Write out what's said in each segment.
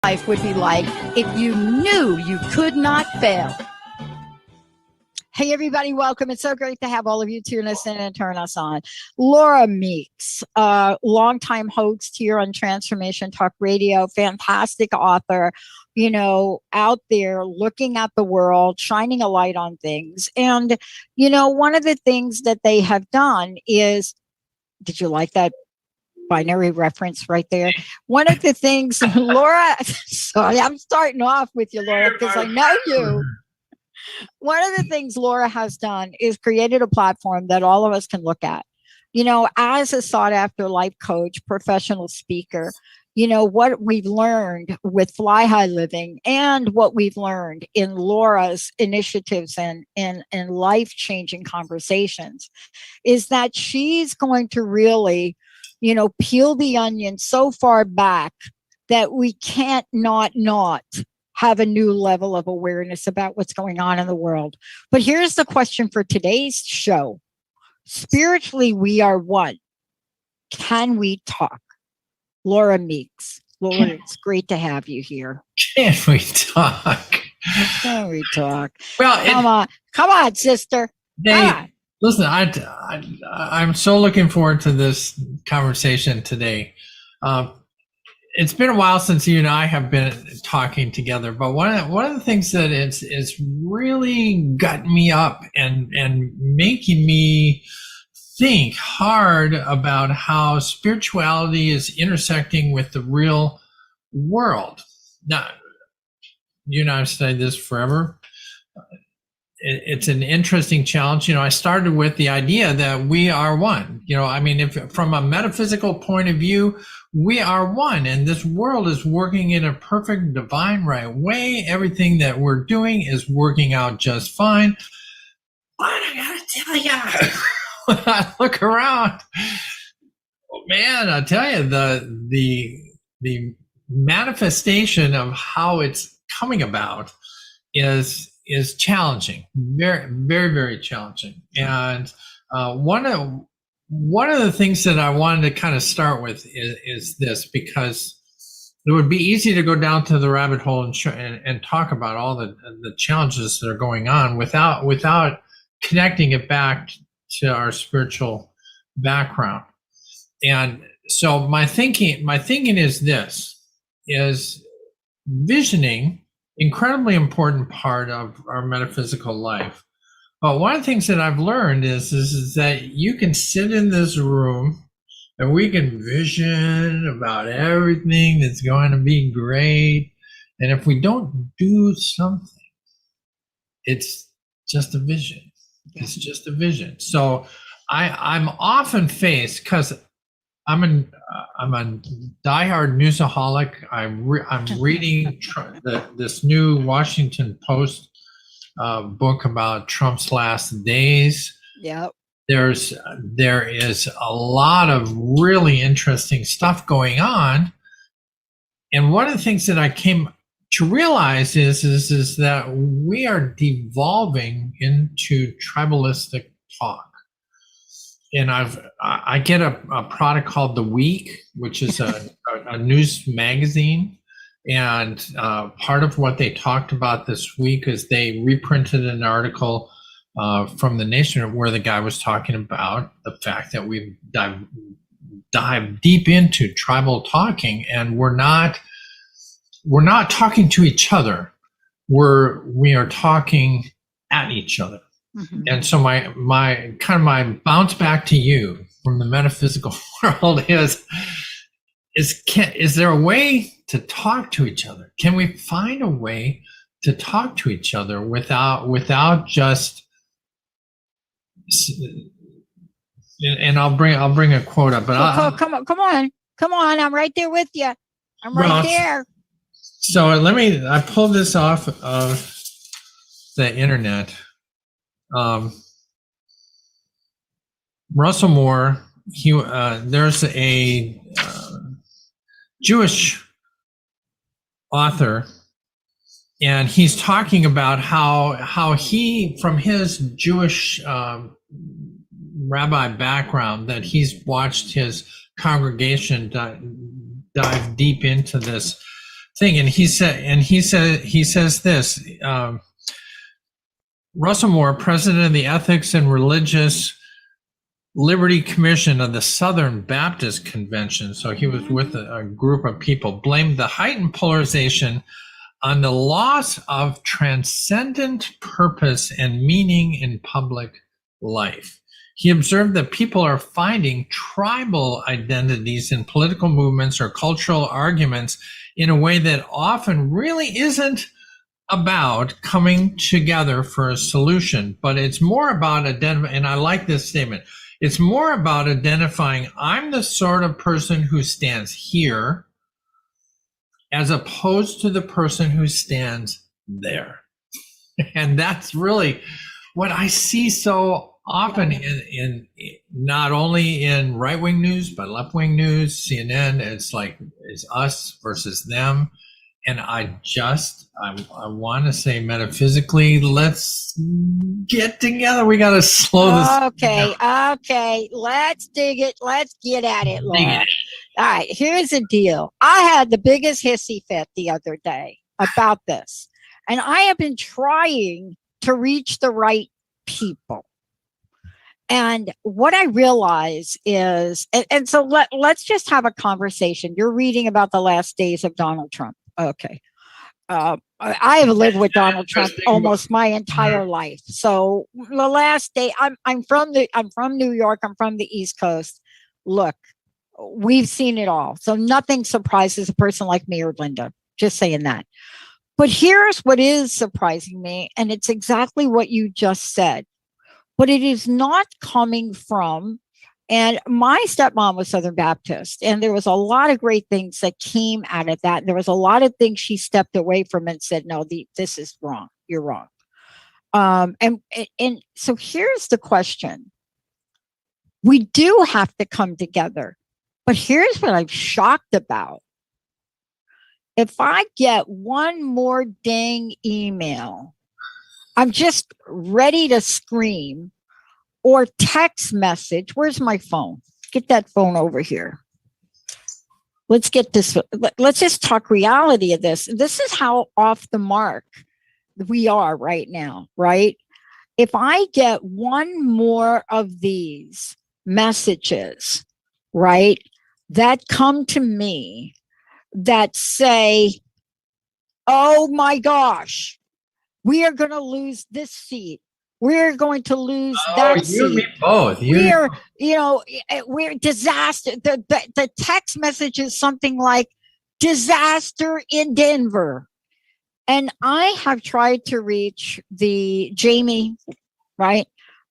life would be like if you knew you could not fail. Hey, everybody, welcome. It's so great to have all of you tune us in and turn us on. Laura Meeks, longtime host here on Transformation Talk Radio, fantastic author, out there looking at the world, shining a light on things. And, one of the things that they have done is, did you like that binary reference right there? One of the things, Laura, sorry, I'm starting off with you, Laura, because I know you. One of the things Laura has done is created a platform that all of us can look at. As a sought after life coach, professional speaker, what we've learned with Fly High Living and what we've learned in Laura's initiatives and life-changing conversations is that she's going to really, peel the onion so far back that we can't not have a new level of awareness about what's going on in the world. But here's the question for today's show. Spiritually, we are one. Can we talk? Laura Meeks. Laura, it's great to have you here. Can we talk? Can we talk? Well, come on, sister. Listen, I'm so looking forward to this conversation today. It's been a while since you and I have been talking together, but one of the things that is really gotten me up and making me think hard about how spirituality is intersecting with the real world. Now, you and I have studied this forever. It's an interesting challenge. I started with the idea that we are one. If from a metaphysical point of view, we are one, and this world is working in a perfect divine right way. Everything that we're doing is working out just fine. But I gotta tell you, when I look around, man, I tell you, the manifestation of how it's coming about is challenging, very, very, very challenging. And one of the things that I wanted to kind of start with is this, because it would be easy to go down to the rabbit hole and talk about all the challenges that are going on without connecting it back to our spiritual background. And so my thinking is this: is visioning incredibly important part of our metaphysical life. But one of the things that I've learned is that you can sit in this room and we can vision about everything that's going to be great. And if we don't do something, it's just a vision. It's just a vision. So I'm often faced, because I'm a diehard newsaholic. I'm reading this new Washington Post book about Trump's last days. Yep. There is a lot of really interesting stuff going on, and one of the things that I came to realize is that we are devolving into tribalistic talk. And I get a product called The Week, which is a news magazine. And part of what they talked about this week is they reprinted an article from The Nation where the guy was talking about the fact that we've dived deep into tribal talking, and we're not talking to each other. We are talking at each other. Mm-hmm. And so my bounce back to you from the metaphysical world is there a way to talk to each other? Can we find a way to talk to each other without just? And I'll bring a quote up, but come on! I'm right there with you. I'm right there. So I pulled this off of the internet. Russell Moore, there's a Jewish author, and he's talking about how he, from his Jewish rabbi background, that he's watched his congregation dive deep into this thing, and he says this. Russell Moore, president of the Ethics and Religious Liberty Commission of the Southern Baptist Convention, so he was with a group of people, blamed the heightened polarization on the loss of transcendent purpose and meaning in public life. He observed that people are finding tribal identities in political movements or cultural arguments in a way that often really isn't about coming together for a solution, but it's more about identifying, and I like this statement, it's more about identifying, I'm the sort of person who stands here as opposed to the person who stands there. And that's really what I see so often in not only in right-wing news, but left-wing news, CNN, it's like, it's us versus them. And I want to say metaphysically, let's get together. We got to slow this. Okay. Let's dig it. Let's get at it, Laura. All right, here's the deal. I had the biggest hissy fit the other day about this. And I have been trying to reach the right people. And what I realize is, and so let's just have a conversation. You're reading about the last days of Donald Trump. Okay. I have lived with Donald Trump almost my entire life. So the last day, I'm from New York. I'm from the East Coast. Look, we've seen it all. So nothing surprises a person like me or Linda. Just saying that. But here's what is surprising me, and it's exactly what you just said. But it is not coming from, and my stepmom was Southern Baptist, and there was a lot of great things that came out of that. There was a lot of things she stepped away from and said, no, this is wrong. You're wrong. And so here's the question. We do have to come together. But here's what I'm shocked about. If I get one more dang email, I'm just ready to scream, or text message. Where's my phone? Get that phone over here. Let's get this. Let's just talk reality of this. This is how off the mark we are right now, right? If I get one more of these messages, right, that come to me that say, oh my gosh, we are going to lose this seat. We're going to lose that seat. You and me both. We're disaster. The text message is something like disaster in Denver. And I have tried to reach the Jamie, right?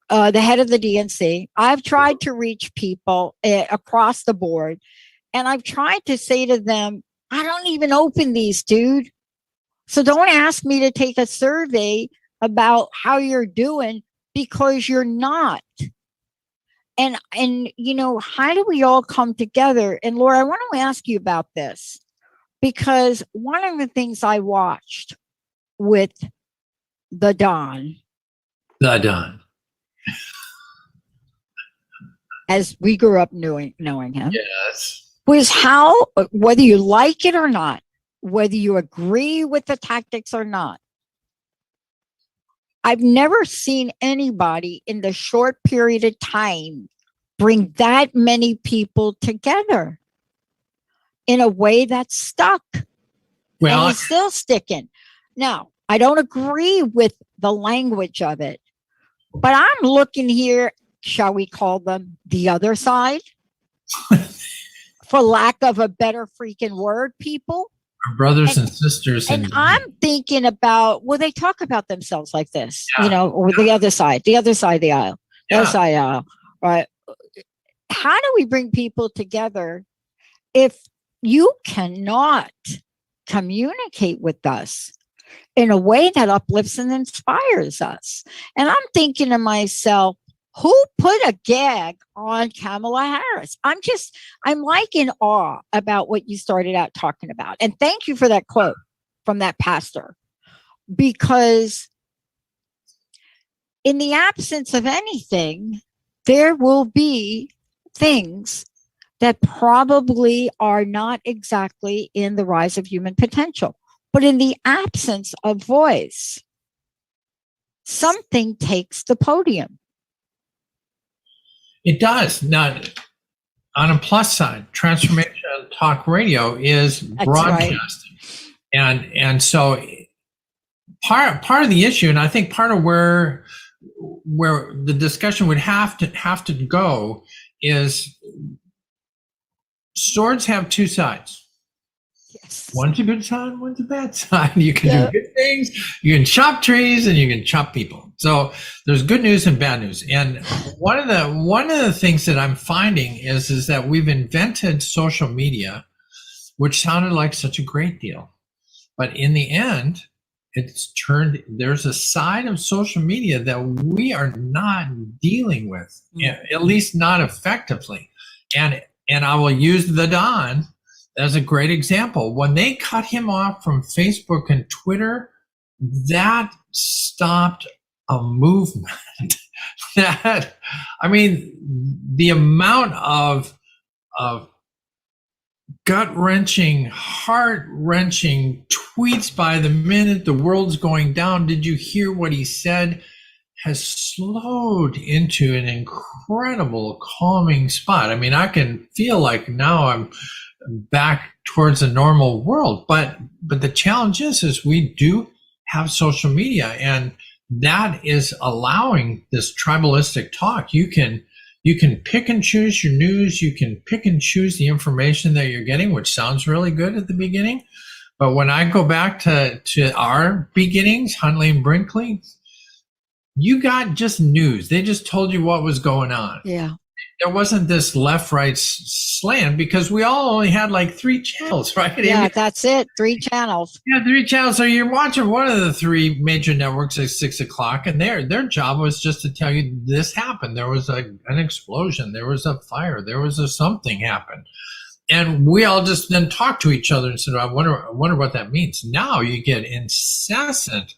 The head of the DNC. I've tried to reach people across the board. And I've tried to say to them, I don't even open these, dude. So don't ask me to take a survey about how you're doing, because you're not. And how do we all come together? And Laura, I want to ask you about this, because one of the things I watched with the Don, as we grew up knowing him, yes, was how, whether you like it or not, whether you agree with the tactics or not, I've never seen anybody in the short period of time bring that many people together in a way that's stuck. Well, and it's still sticking. Now, I don't agree with the language of it, but I'm looking here, shall we call them the other side? For lack of a better freaking word, people. Our brothers and sisters. And I'm thinking about, well, they talk about themselves like this, or the other side of the aisle, right? How do we bring people together if you cannot communicate with us in a way that uplifts and inspires us? And I'm thinking to myself, who put a gag on Kamala Harris? I'm like in awe about what you started out talking about. And thank you for that quote from that pastor, because in the absence of anything, there will be things that probably are not exactly in the rise of human potential. But in the absence of voice, something takes the podium. It does. Now, on a plus side, Transformation Talk Radio is broadcasting. Right. And so part of the issue, and I think part of where the discussion would have to go, is swords have two sides. Yes. One's a good side, one's a bad side. You can do good things, you can chop trees, and you can chop people. So there's good news and bad news. And one of the things that I'm finding is that we've invented social media, which sounded like such a great deal. But in the end, there's a side of social media that we are not dealing with, at least not effectively. And I will use the Don as a great example. When they cut him off from Facebook and Twitter, that stopped a movement. The amount of gut-wrenching, heart-wrenching tweets by the minute the world's going down, did you hear what he said, has slowed into an incredible calming spot. I can feel like now I'm back towards a normal world, but the challenge is we do have social media, and that is allowing this tribalistic talk. You can pick and choose your news. You can pick and choose the information that you're getting, which sounds really good at the beginning. But when I go back to our beginnings, Huntley and Brinkley, you got just news. They just told you what was going on. Yeah. There wasn't this left-right slant because we all only had like 3 channels, right? Yeah, that's it. 3 channels. Yeah, 3 channels. So you're watching one of the 3 major networks at 6 o'clock, and their job was just to tell you this happened. There was an explosion. There was a fire. There was something happened. And we all just then talked to each other and said, I wonder what that means. Now you get incessant.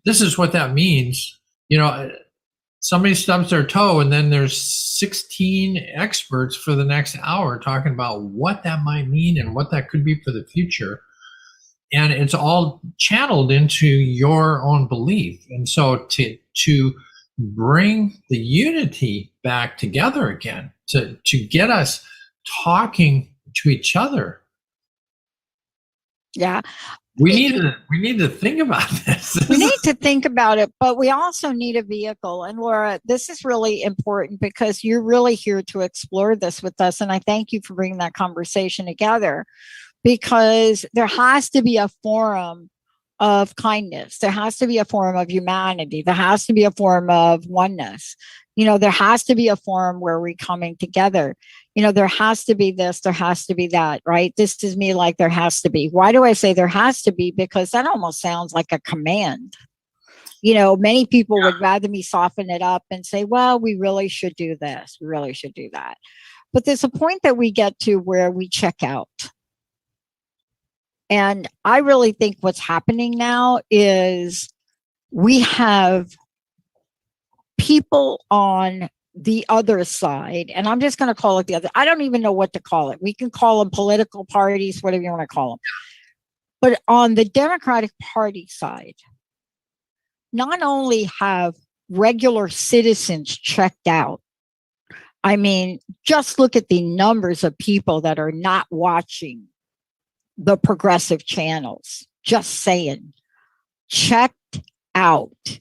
This is what that means. Somebody stubs their toe, and then there's 16 experts for the next hour talking about what that might mean and what that could be for the future. And it's all channeled into your own belief. And so to bring the unity back together again, to get us talking to each other. Yeah. We need to think about this. We need to think about it, but we also need a vehicle. And Laura, this is really important because you're really here to explore this with us. And I thank you for bringing that conversation together, because there has to be a forum of kindness. There has to be a forum of humanity. There has to be a forum of oneness. There has to be a forum where we're coming together. There has to be this, there has to be that, right? This is me, like there has to be. Why do I say there has to be? Because that almost sounds like a command. Many people would rather me soften it up and say, well, we really should do this. We really should do that. But there's a point that we get to where we check out. And I really think what's happening now is we have people on the other side, and I'm just going to call it the other. I don't even know what to call it. We can call them political parties, whatever you want to call them. But on the Democratic Party side, not only have regular citizens checked out, just look at the numbers of people that are not watching the progressive channels. Just saying, checked out.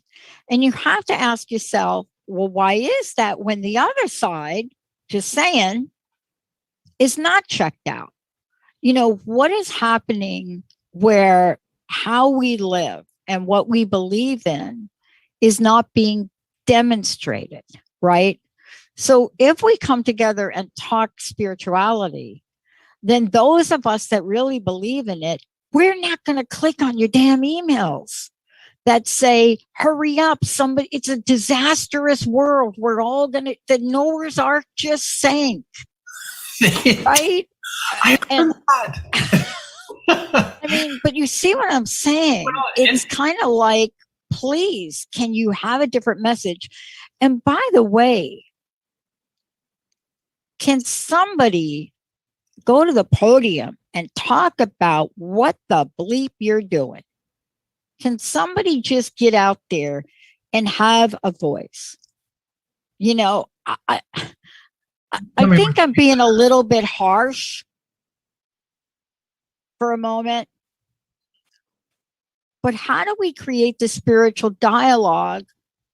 And you have to ask yourself, well, why is that when the other side, just saying, is not checked out? What is happening where how we live and what we believe in is not being demonstrated, right? So if we come together and talk spirituality, then those of us that really believe in it, we're not going to click on your damn emails that say, hurry up, somebody, it's a disastrous world. We're all the Noah's Ark just sank. Right? But you see what I'm saying? It's kind of like, please, can you have a different message? And by the way, can somebody go to the podium and talk about what the bleep you're doing. Can somebody just get out there and have a voice? You know, I think I'm being a little bit harsh for a moment. But how do we create the spiritual dialogue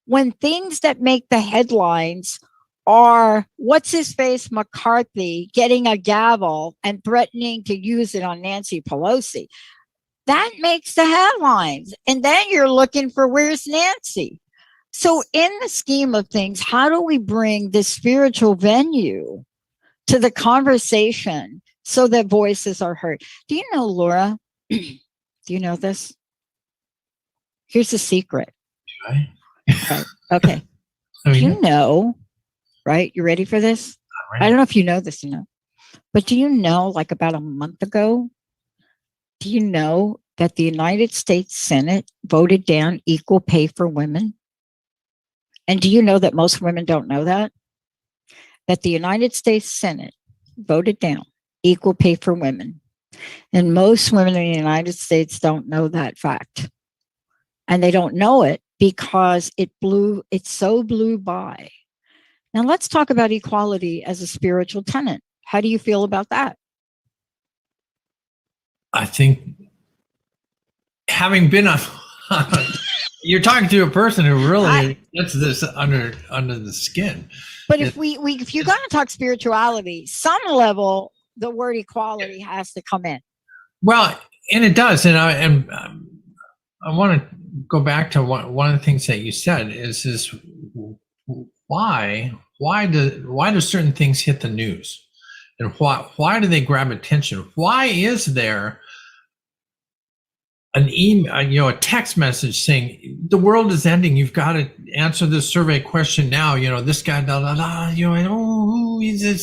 when things that make the headlines are what's his face McCarthy getting a gavel and threatening to use it on Nancy Pelosi? That makes the headlines. And then you're looking for where's Nancy? So in the scheme of things, how do we bring the spiritual venue to the conversation so that voices are heard? Do you know, Laura? Do you know this? Here's the secret. Right. Right. Okay. Do you know, right? You ready for this? I don't know if you know this or not, but do you know, like about a month ago, do you know that the United States Senate voted down equal pay for women? And do you know that most women don't know that? That the United States Senate voted down equal pay for women. And most women in the United States don't know that fact. And they don't know it because it so blew by. Now let's talk about equality as a spiritual tenet. How do you feel about that? I think having been on, you're talking to a person who really gets this under the skin. But if you're going to talk spirituality, some level, the word equality has to come in. Well, and it does. And I want to go back to one of the things that you said is why do certain things hit the news, and why do they grab attention? Why is there an email, a text message saying the world is ending? You've got to answer this survey question now. This guy, it's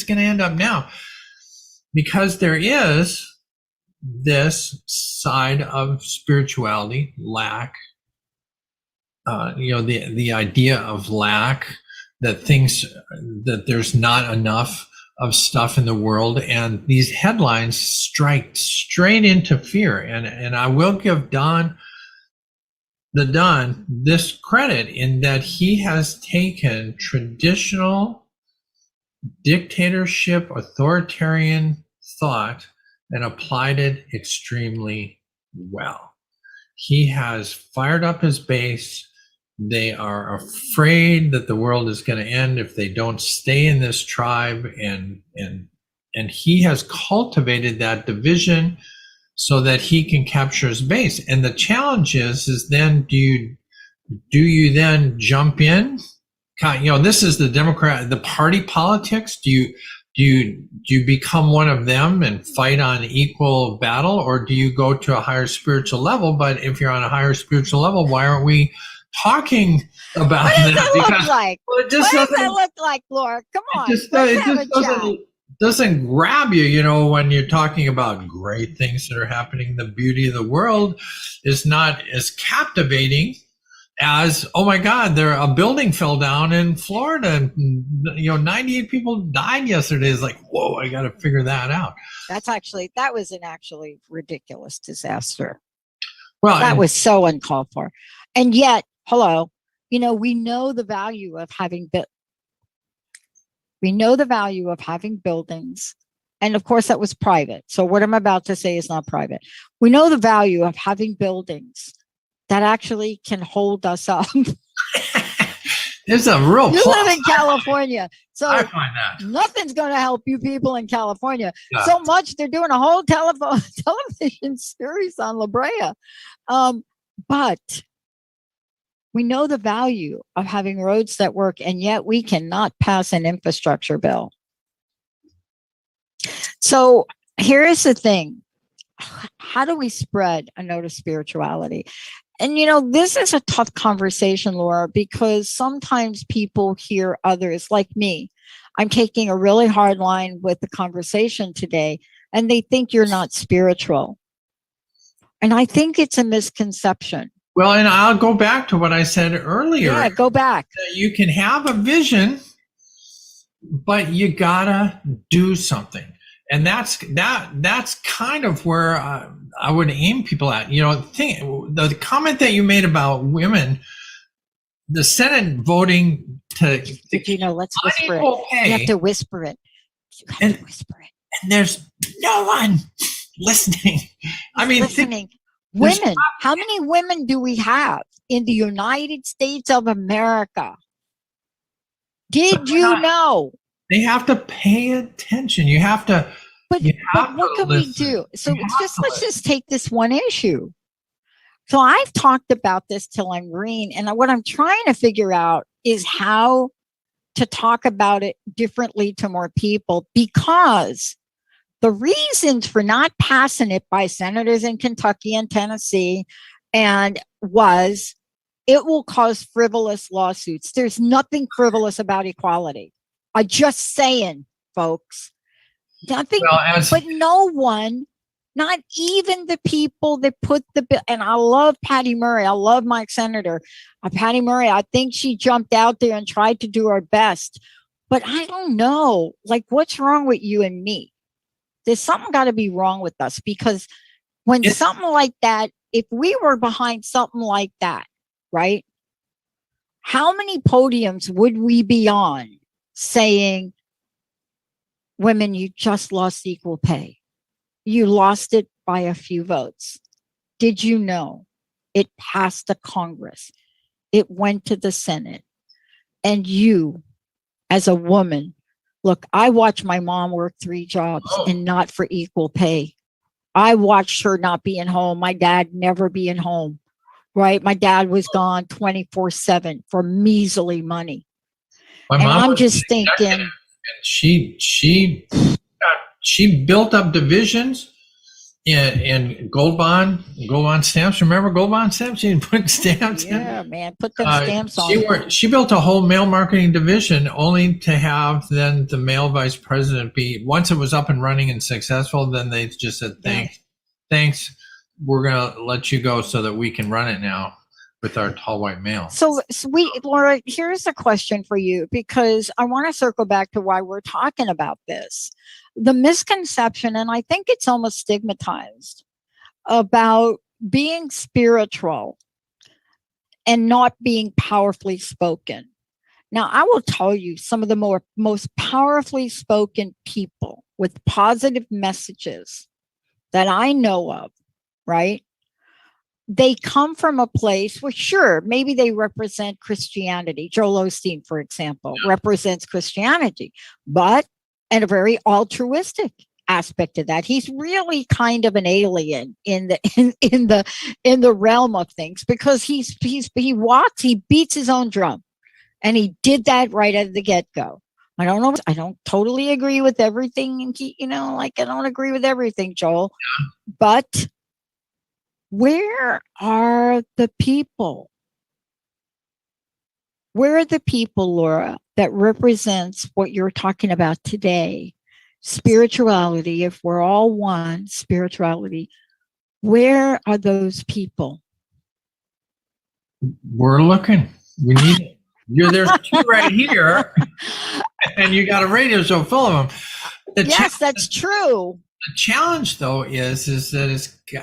going to end up now, because there is this side of spirituality, lack. The idea of lack, that there's not enough of stuff in the world, and these headlines strike straight into fear. And I will give Don this credit in that he has taken traditional dictatorship, authoritarian thought and applied it extremely well. He has fired up his base. They are afraid that the world is going to end if they don't stay in this tribe, and he has cultivated that division so that he can capture his base. And the challenge is then do you then jump in? This is the party politics. Do you become one of them and fight on equal battle, or do you go to a higher spiritual level? But if you're on a higher spiritual level, why aren't we talking about what does that look like? What does that look like, Laura? Come on. It doesn't grab you, when you're talking about great things that are happening. The beauty of the world is not as captivating as, oh my God, a building fell down in Florida and 98 people died yesterday. It's like, whoa, I got to figure that out. That was an actually ridiculous disaster. Well, that was so uncalled for. And yet, hello, we know the value of having buildings. And of course, that was private. So what I'm about to say is not private. We know the value of having buildings that actually can hold us up. It's a real You live in California, so I find that nothing's going to help you people in California. Yeah. So much they're doing a whole television series on La Brea. But we know the value of having roads that work, and yet we cannot pass an infrastructure bill. So here is the thing. How do we spread a note of spirituality? And, this is a tough conversation, Laura, because sometimes people hear others like me. I'm taking a really hard line with the conversation today, and they think you're not spiritual. And I think it's a misconception. Well, and I'll go back to what I said earlier. Yeah, go back. You can have a vision, but you gotta do something. And that's kind of where I would aim people at. The comment that you made about women, the Senate voting to let's whisper it. pay, you have to whisper it. You have to whisper it. And there's no one listening. Listening. Women. How many women do we have in the United States of America? Did you know? They have to pay attention. You have to. But what can we do? So let's just take this one issue. So I've talked about this till I'm green, and what I'm trying to figure out is how to talk about it differently to more people, because the reasons for not passing it by senators in Kentucky and Tennessee was it will cause frivolous lawsuits. There's nothing frivolous about equality. I'm just saying, folks. Nothing, but no one, not even the people that put the bill. And I love Patty Murray. I love my senator. Patty Murray, I think she jumped out there and tried to do her best. But I don't know, like, what's wrong with you and me? There's something got to be wrong with us, because when something like that, if we were behind something like that, right? How many podiums would we be on saying, women, you just lost equal pay. You lost it by a few votes. Did you know it passed the Congress? It went to the Senate. And you, as a woman, look, I watched my mom work 3 jobs and not for equal pay. I watched her not being home. My dad never being home, right? My dad was gone 24/7 for measly money. And I'm just thinking, she built up divisions in gold bond stamps. Remember gold bond stamps? She put stamps in. Yeah, man, put them stamps on. She built a whole mail marketing division, only to have then the male vice president be, once it was up and running and successful, then they just said, thanks, we're gonna let you go so that we can run it now with our tall white male. So Laura, here's a question for you, because I want to circle back to why we're talking about this. The misconception, and I think it's almost stigmatized, about being spiritual and not being powerfully spoken. Now, I will tell you, some of the most powerfully spoken people with positive messages that I know of, right? They come from a place where, sure, maybe they represent Christianity. Joel Osteen, for example, represents Christianity, but in a very altruistic aspect of that. He's really kind of an alien in the realm of things, because he beats his own drum, and he did that right at the get-go. I don't know. I don't totally agree with everything. I don't agree with everything, Joel, but where are the people? Where are the people, Laura, that represents what you're talking about today? Spirituality, if we're all one, spirituality. Where are those people? We're looking. We need it. There's 2 right here, and you got a radio show full of them. Yes, that's true. The challenge, though, is that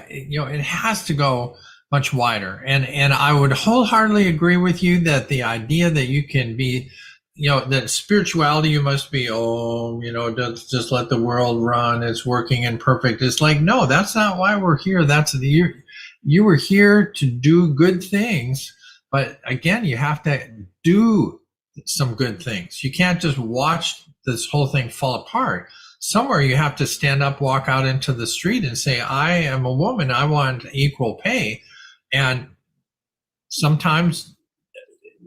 it has to go much wider, and I would wholeheartedly agree with you that the idea that you can be, that spirituality, you must be, just let the world run, it's working and perfect. It's like, no, that's not why we're here. You were here to do good things, but again, you have to do some good things. You can't just watch this whole thing fall apart. Somewhere you have to stand up, walk out into the street and say, I am a woman, I want equal pay. And sometimes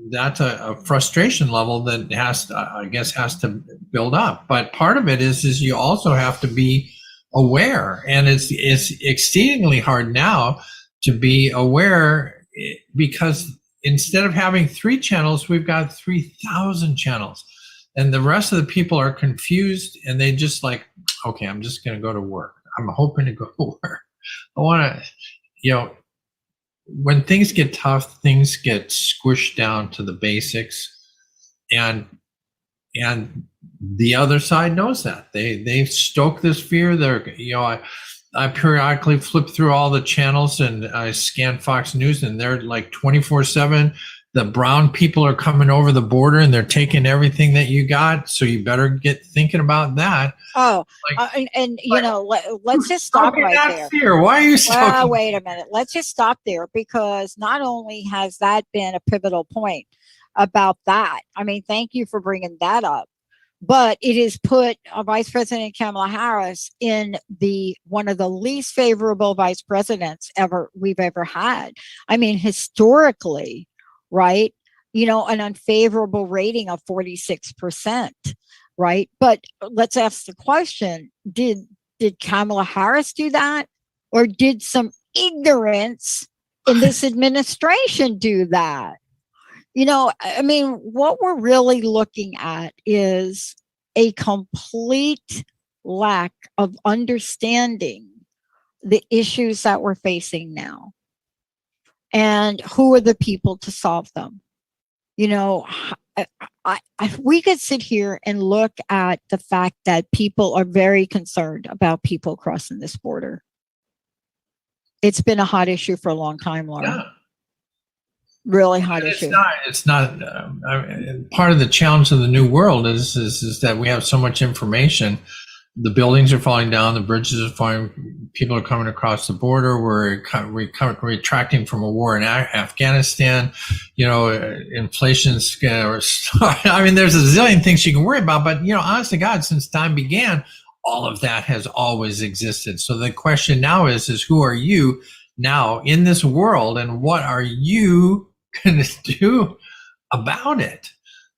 that's a frustration level that has to build up. But part of it is you also have to be aware. And it's exceedingly hard now to be aware, because instead of having 3 channels, we've got 3,000 channels. And the rest of the people are confused, and they just like, okay, I'm just going to go to work. I'm hoping to go to work. I want to, when things get tough, things get squished down to the basics. And And the other side knows that. They stoke this fear. I periodically flip through all the channels and I scan Fox News, and they're like 24/7. The brown people are coming over the border and they're taking everything that you got. So you better get thinking about that. Oh, Like, let's just stop right there. Fear. Why are you Well, wait a minute. Let's just stop there, because not only has that been a pivotal point about that. I mean, thank you for bringing that up. But it has put Vice President Kamala Harris in one of the least favorable vice presidents we've ever had. I mean, historically, right? An unfavorable rating of 46%, right? But let's ask the question: Did Kamala Harris do that, or did some ignorance in this administration do that? I mean, what we're really looking at is a complete lack of understanding the issues that we're facing now and who are the people to solve them. We could sit here and look at the fact that people are very concerned about people crossing this border. It's been a hot issue for a long time, Laura. Yeah. Really hot issue. It's not part of the challenge of the new world is that we have so much information. The buildings are falling down, the bridges are falling, people are coming across the border. We're retracting from a war in Afghanistan. Inflation's I mean, there's a zillion things you can worry about, but honest to God, since time began, all of that has always existed. So the question now is who are you now in this world, and what are you going to do about it?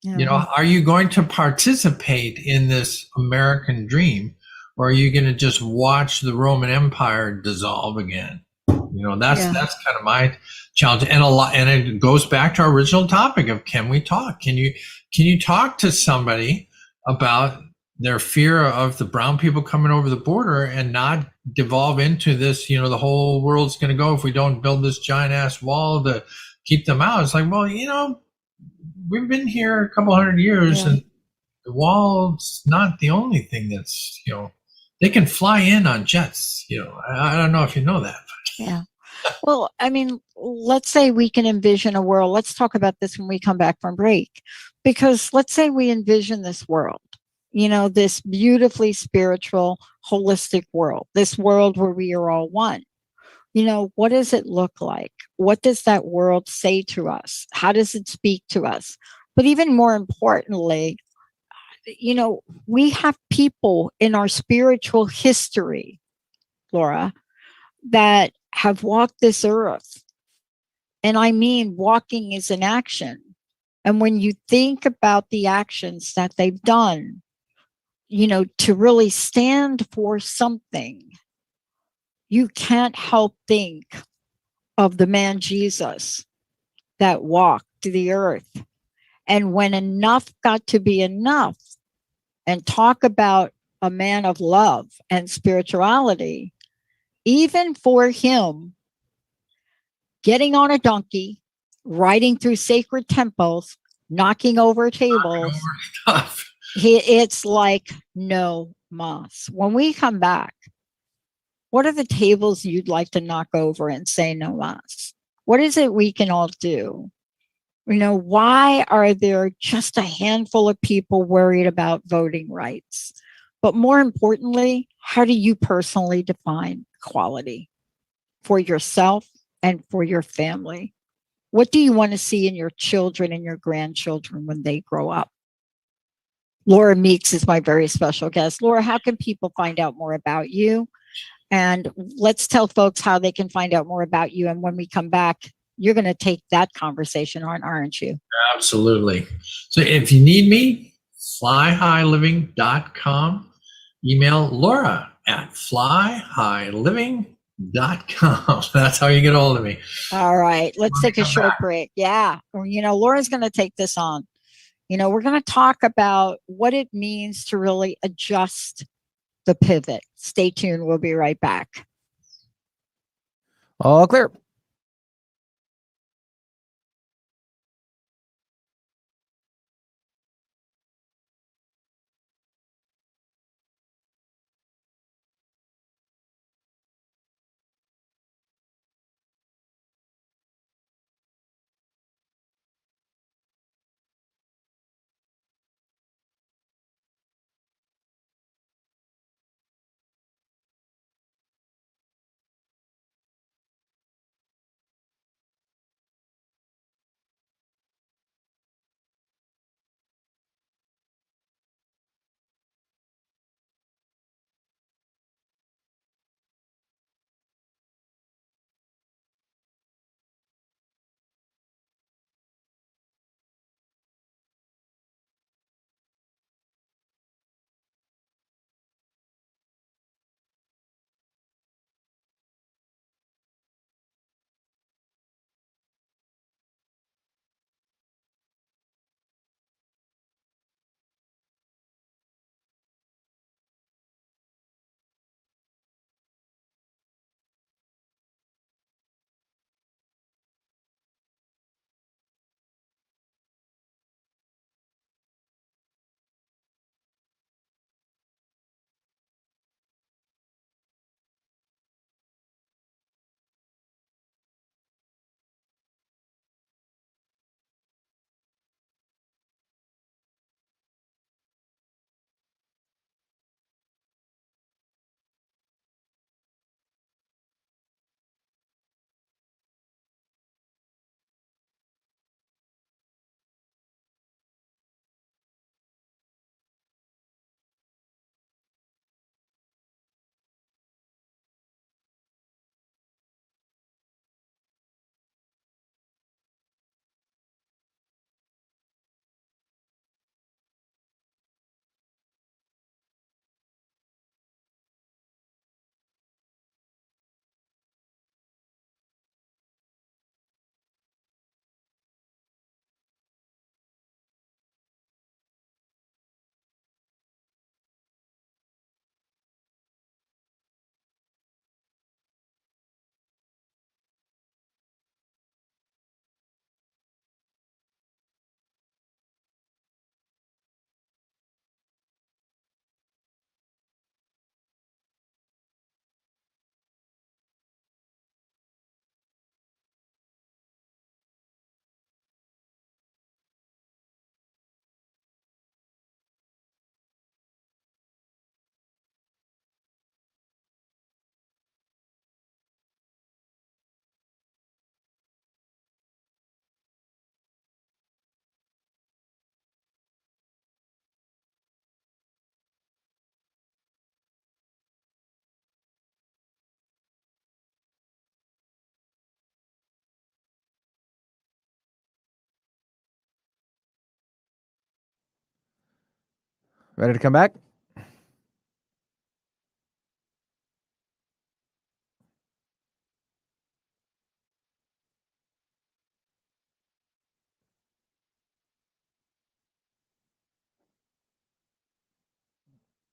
Yeah. Are you going to participate in this American dream, or are you going to just watch the Roman Empire dissolve again? That's kind of my challenge, and it goes back to our original topic of, can we talk? Can you talk to somebody about their fear of the brown people coming over the border and not devolve into this, the whole world's going to go if we don't build this giant ass wall to keep them out? It's like, well, we've been here a couple hundred years, and the wall's not the only thing that's, they can fly in on jets. I don't know if you know that. Yeah. Well, I mean, let's say we can envision a world. Let's talk about this when we come back from break, because let's say we envision this world, this beautifully spiritual, holistic world, this world where we are all one. What does it look like? What does that world say to us? How does it speak to us? But even more importantly, we have people in our spiritual history, Laura, that have walked this earth. And I mean, walking is an action. And when you think about the actions that they've done, to really stand for something, you can't help think of the man Jesus that walked the earth. And when enough got to be enough, and talk about a man of love and spirituality, even for him, getting on a donkey, riding through sacred temples, knocking over tables, it's like no mas. When we come back, what are the tables you'd like to knock over and say no mas? What is it we can all do? Why are there just a handful of people worried about voting rights? But more importantly, how do you personally define equality for yourself and for your family? What do you want to see in your children and your grandchildren when they grow up? Laura Meeks is my very special guest. Laura, how can people find out more about you? And let's tell folks how they can find out more about you. And when we come back, you're going to take that conversation on, aren't you? Absolutely. So if you need me, flyhighliving.com. Email Laura at flyhighliving.com. That's how you get a hold of me. All right. Let's take a short break. Yeah. Laura's going to take this on. We're going to talk about what it means to really adjust the pivot. Stay tuned. We'll be right back. All clear. Ready to come back?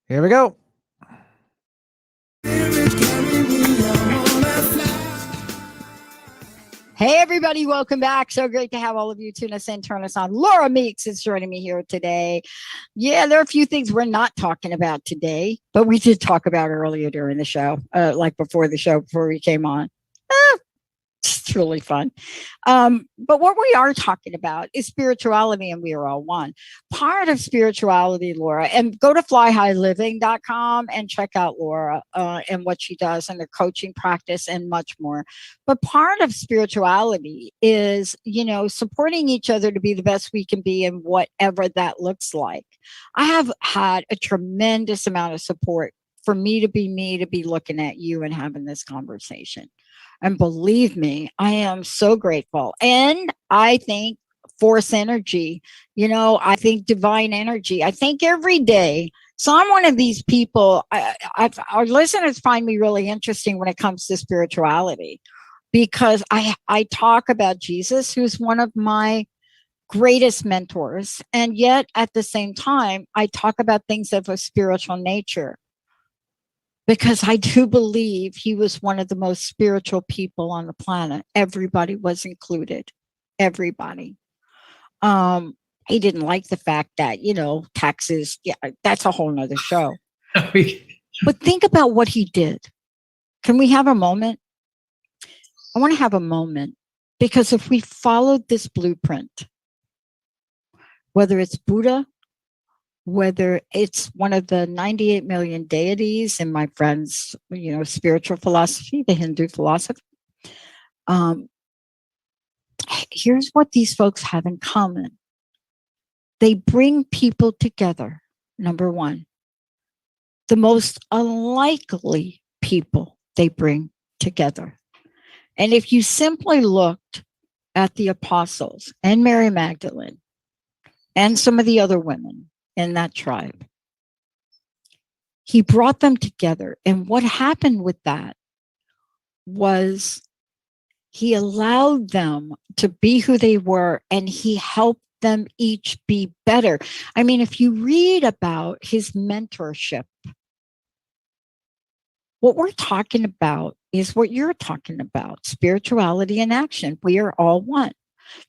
Here we go. Hey, everybody, welcome back. So great to have all of you tune us in, turn us on. Laura Meeks is joining me here today. Yeah, there are a few things we're not talking about today, but we did talk about earlier during the show, like before the show, before we came on. It's really fun. But what we are talking about is spirituality, and we are all one. Part of spirituality, Laura, and go to flyhighliving.com and check out Laura and what she does and her coaching practice and much more. But part of spirituality is, supporting each other to be the best we can be in whatever that looks like. I have had a tremendous amount of support for me, to be looking at you and having this conversation. And believe me, I am so grateful. And I think force energy, I think divine energy. I think every day. So I'm one of these people. Our listeners find me really interesting when it comes to spirituality, because I talk about Jesus, who's one of my greatest mentors. And yet at the same time, I talk about things of a spiritual nature, because I do believe he was one of the most spiritual people on the planet. Everybody was included. Everybody. He didn't like the fact that, taxes, yeah, that's a whole nother show. But think about what he did. Can we have a moment? I want to have a moment, because if we followed this blueprint, whether it's Buddha, whether it's one of the 98 million deities in my friend's, spiritual philosophy, the Hindu philosophy. Here's what these folks have in common. They bring people together. Number one, the most unlikely people they bring together. And if you simply looked at the apostles and Mary Magdalene and some of the other women in that tribe, he brought them together. And what happened with that was he allowed them to be who they were, and he helped them each be better. I mean, if you read about his mentorship, what we're talking about is what you're talking about: spirituality in action. We are all one.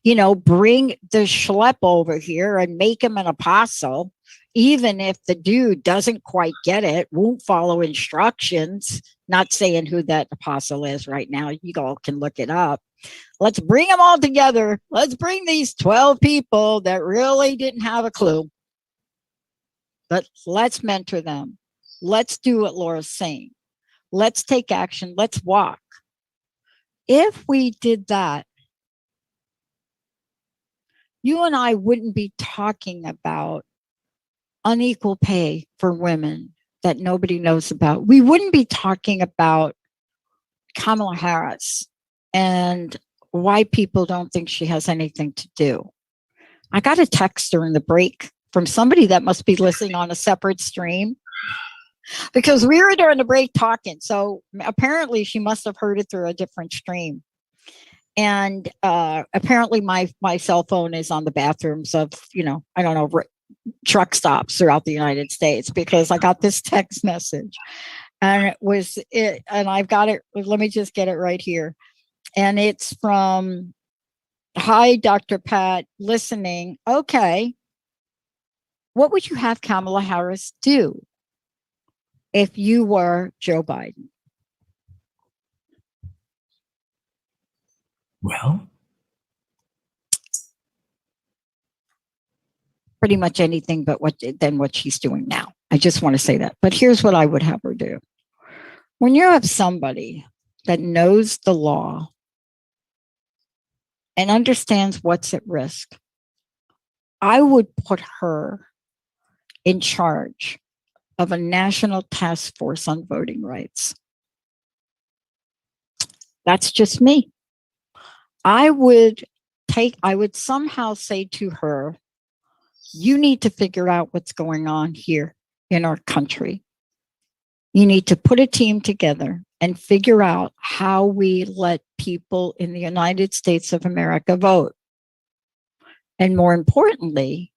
Bring the schlep over here and make him an apostle, even if the dude doesn't quite get it, won't follow instructions. Not saying who that apostle is right now. You all can look it up. Let's bring them all together. Let's bring these 12 people that really didn't have a clue. But let's mentor them. Let's do what Laura's saying. Let's take action. Let's walk. If we did that, you and I wouldn't be talking about unequal pay for women that nobody knows about. We wouldn't be talking about Kamala Harris and why people don't think she has anything to do. I got a text during the break from somebody that must be listening on a separate stream, because we were during the break talking. So apparently she must have heard it through a different stream. And apparently my cell phone is on the bathrooms of, I don't know, truck stops throughout the United States, because I got this text message, and and I've got it. Let me just get it right here. And it's from, "Hi, Dr. Pat, listening. Okay. What would you have Kamala Harris do if you were Joe Biden?" Well, pretty much anything but what she's doing now. I just want to say that. But here's what I would have her do. When you have somebody that knows the law and understands what's at risk, I would put her in charge of a national task force on voting rights. That's just me. I would somehow say to her, You need to figure out what's going on here in our country. You need to put a team together and figure out how we let people in the United States of America vote. And more importantly,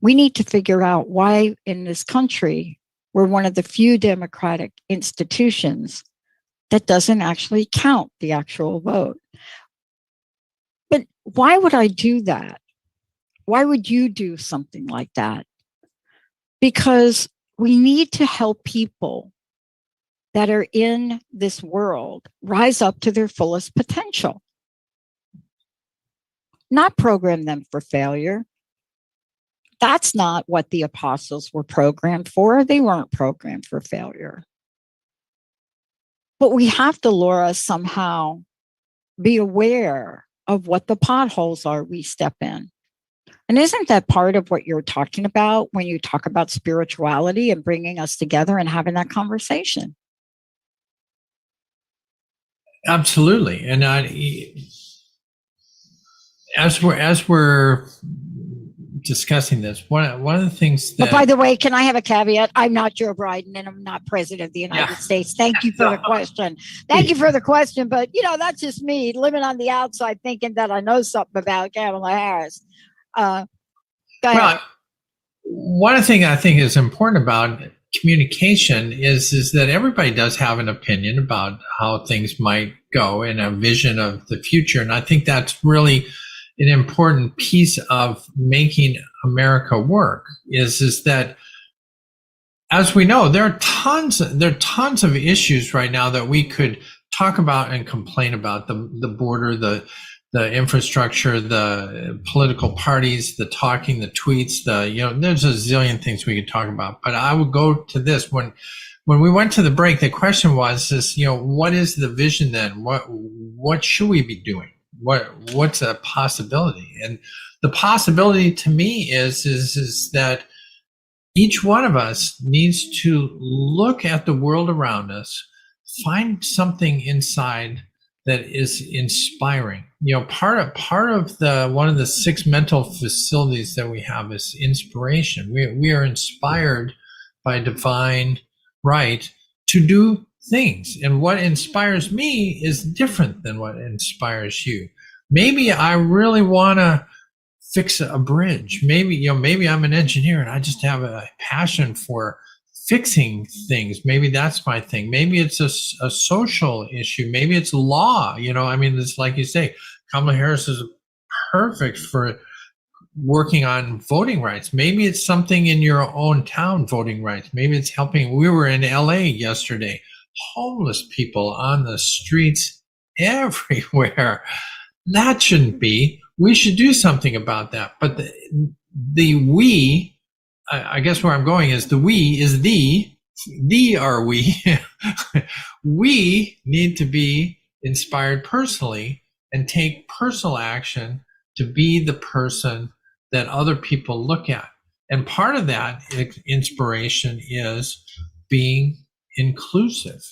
we need to figure out why in this country we're one of the few democratic institutions that doesn't actually count the actual vote. But why would I do that? Why would you do something like that? Because we need to help people that are in this world rise up to their fullest potential, not program them for failure. That's not what the apostles were programmed for. They weren't programmed for failure. But we have to, Laura, somehow be aware of what the potholes are we step in. And isn't that part of what you're talking about when you talk about spirituality and bringing us together and having that conversation? Absolutely. And as we're discussing this, one of the things that... But by the way, can I have a caveat? I'm not Joe Biden and I'm not president of the United States. Thank you for the question. Thank you for the question. But, that's just me living on the outside thinking that I know something about Kamala Harris. Go ahead. Well, one thing I think is important about communication is that everybody does have an opinion about how things might go and a vision of the future. And I think that's really an important piece of making America work is that, as we know, there are tons of issues right now that we could talk about and complain about: the border, the infrastructure, the political parties, the talking, the tweets, there's a zillion things we could talk about. But I would go to this. When we went to the break, the question was what is the vision then? What should we be doing? What's a possibility? And the possibility to me is that each one of us needs to look at the world around us, find something inside that is inspiring. Part of one of the 6 mental facilities that we have is inspiration. We are inspired by divine right to do things. And what inspires me is different than what inspires you. Maybe I really want to fix a bridge. Maybe I'm an engineer and I just have a passion for fixing things. Maybe that's my thing. Maybe it's a social issue. Maybe it's law. It's like you say, Kamala Harris is perfect for working on voting rights. Maybe it's something in your own town, voting rights. Maybe it's helping. We were in LA yesterday, homeless people on the streets everywhere. That shouldn't be. We should do something about that. But I guess where I'm going is are we. We need to be inspired personally and take personal action to be the person that other people look at. And part of that inspiration is being inclusive.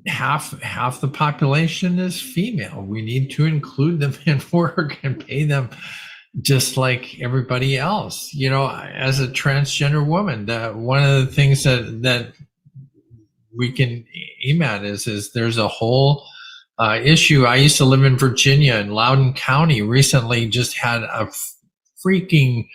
Half the population is female. We need to include them in work and pay them just like everybody else. As a transgender woman, that one of the things that we can aim at is there's a whole issue. I used to live in Virginia, and Loudoun County recently just had a freaking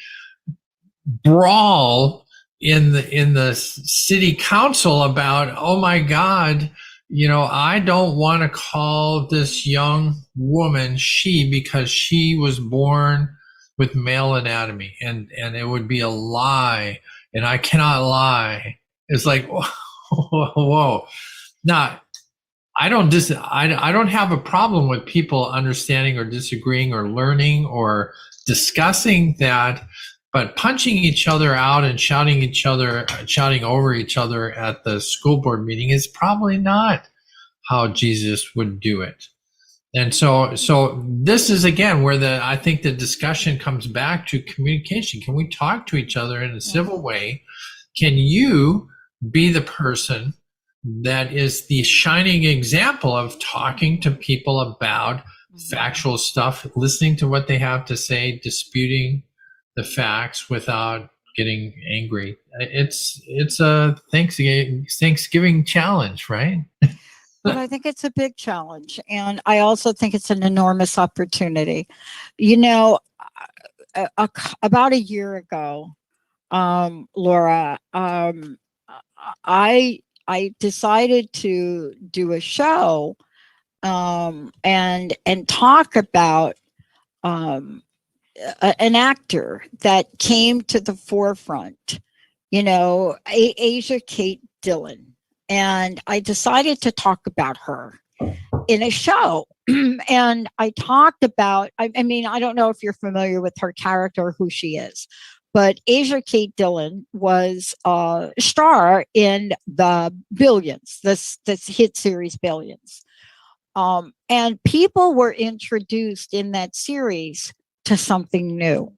brawl in the city council about, oh my God, I don't want to call this young woman she because she was born with male anatomy, and it would be a lie, and I cannot lie. It's like, whoa. Now, I don't have a problem with people understanding or disagreeing or learning or discussing that, but punching each other out and shouting over each other at the school board meeting is probably not how Jesus would do it. And so this is again where I think the discussion comes back to communication. Can we talk to each other in a civil way? Can you be the person that is the shining example of talking to people about factual stuff, listening to what they have to say, disputing the facts without getting angry. It's a Thanksgiving challenge, right? But I think it's a big challenge. And I also think it's an enormous opportunity. You know, about a year ago, Laura, I decided to do a show and talk about an actor that came to the forefront, Asia Kate Dillon. And I decided to talk about her in a show. And I talked about, I mean, I don't know if you're familiar with her character, who she is, but Asia Kate Dillon was a star in the Billions, this hit series Billions. And people were introduced in that series to something new.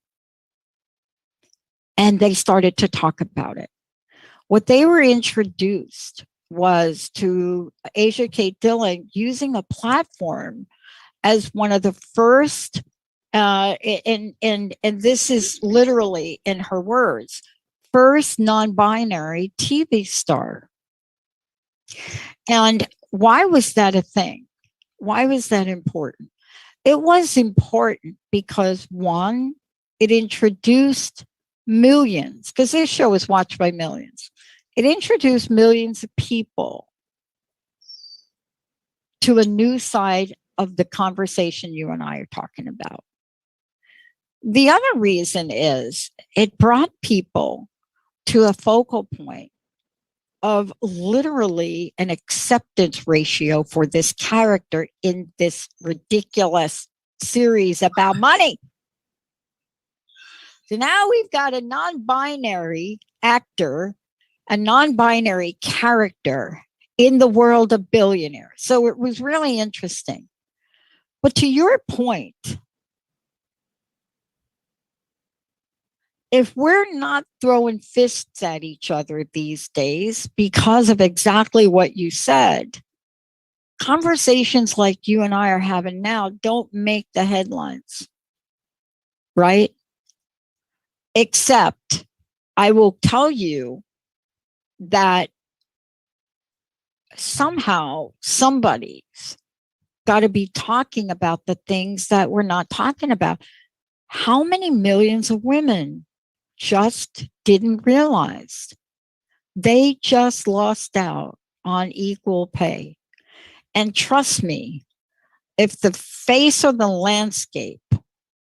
And they started to talk about it. What they were introduced was to Asia Kate Dillon using a platform as one of the first, and this is literally in her words, first non-binary TV star. And why was that a thing? Why was that important? It was important because, one, it introduced millions, because this show was watched by millions. It introduced millions of people to a new side of the conversation you and I are talking about. The other reason is it brought people to a focal point of literally an acceptance ratio for this character in this ridiculous series about money. So now we've got a non-binary actor, a non-binary character in the world of billionaires. So it was really interesting. But to your point, if we're not throwing fists at each other these days because of exactly what you said, conversations like you and I are having now don't make the headlines, right? Except I will tell you that somehow somebody's got to be talking about the things that we're not talking about. How many millions of women just didn't realize they just lost out on equal pay? And trust me, if the face of the landscape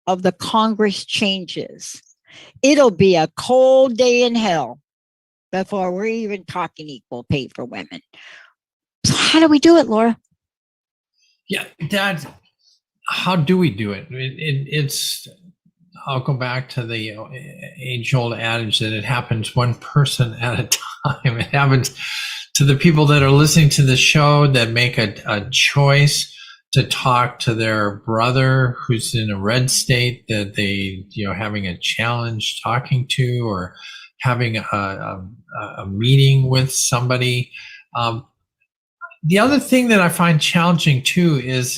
of the Congress changes, it'll be a cold day in hell before we're even talking equal pay for women. So how do we do it, Laura? Yeah, Dad, how do we do it? It's I'll go back to the age-old adage that it happens one person at a time. It happens to the people that are listening to the show that make a choice to talk to their brother who's in a red state that they, having a challenge talking to, or having a meeting with somebody. The other thing that I find challenging too is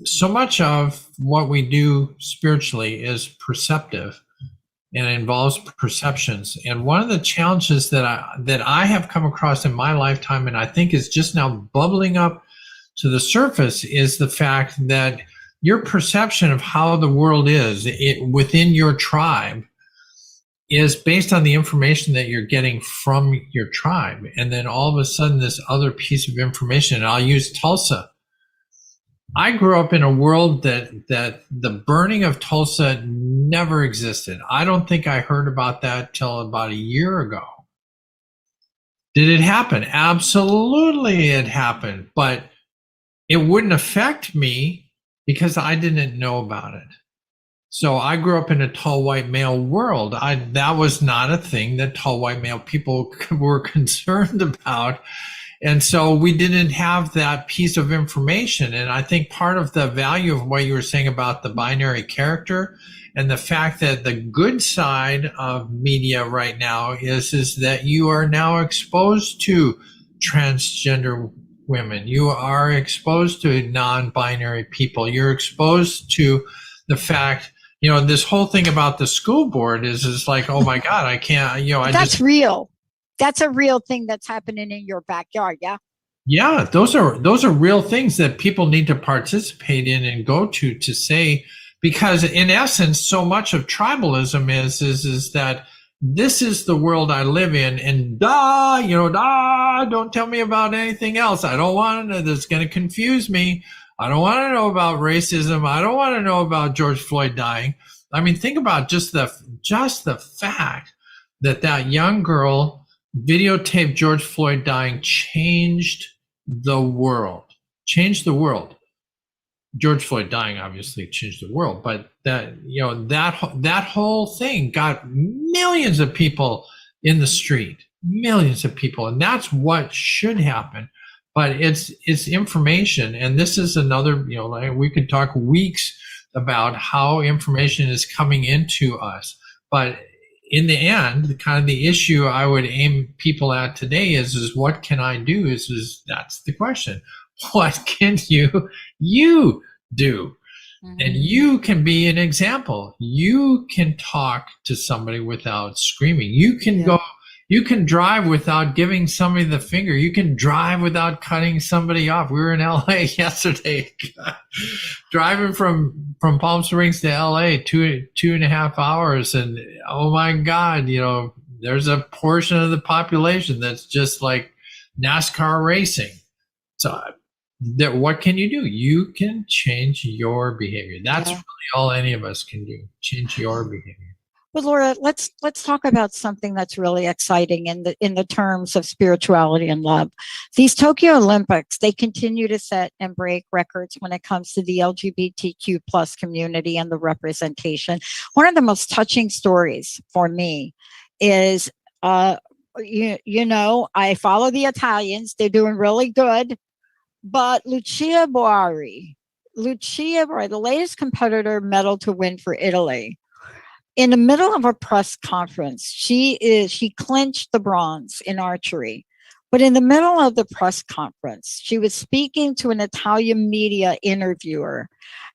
so much of what we do spiritually is perceptive, and it involves perceptions. And one of the challenges that I have come across in my lifetime, and I think is just now bubbling up to the surface, is the fact that your perception of how the world is within your tribe is based on the information that you're getting from your tribe. And then all of a sudden, this other piece of information, and I'll use Tulsa. I grew up in a world that the burning of Tulsa never existed. I don't think I heard about that till about a year ago. Did it happen? Absolutely it happened, but it wouldn't affect me because I didn't know about it. So I grew up in a tall white male world. That was not a thing that tall white male people were concerned about. And so we didn't have that piece of information. And I think part of the value of what you were saying about the binary character and the fact that the good side of media right now is that you are now exposed to transgender women. You are exposed to non-binary people. You're exposed to the fact, this whole thing about the school board is like, oh my God, I can't, That's real. That's a real thing that's happening in your backyard. Yeah. Yeah, those are real things that people need to participate in and go to say, because in essence, so much of tribalism is that this is the world I live in, and don't tell me about anything else. I don't want to know. That's going to confuse me. I don't want to know about racism. I don't want to know about George Floyd dying. I mean, think about just the fact that young girl videotaped George Floyd dying changed the world. George Floyd dying obviously changed the world, but that whole thing got millions of people in the street, millions of people, and that's what should happen. But it's information, and this is another, like we could talk weeks about how information is coming into us, but in the end, kind of the issue I would aim people at today is what can I do? Is that's the question. What can you do? Mm-hmm. And you can be an example. You can talk to somebody without screaming. You can go. You can drive without giving somebody the finger. You can drive without cutting somebody off. We were in LA yesterday, driving from Palm Springs to LA, two and a half hours. And oh my God, there's a portion of the population that's just like NASCAR racing. So what can you do? You can change your behavior. That's really all any of us can do. Change your behavior. But Laura, let's talk about something that's really exciting in the terms of spirituality and love. These Tokyo Olympics, they continue to set and break records when it comes to the LGBTQ plus community and the representation. One of the most touching stories for me is, I follow the Italians. They're doing really good. But Lucia Boari, the latest competitor medal to win for Italy. In the middle of a press conference, she clinched the bronze in archery. But in the middle of the press conference, she was speaking to an Italian media interviewer.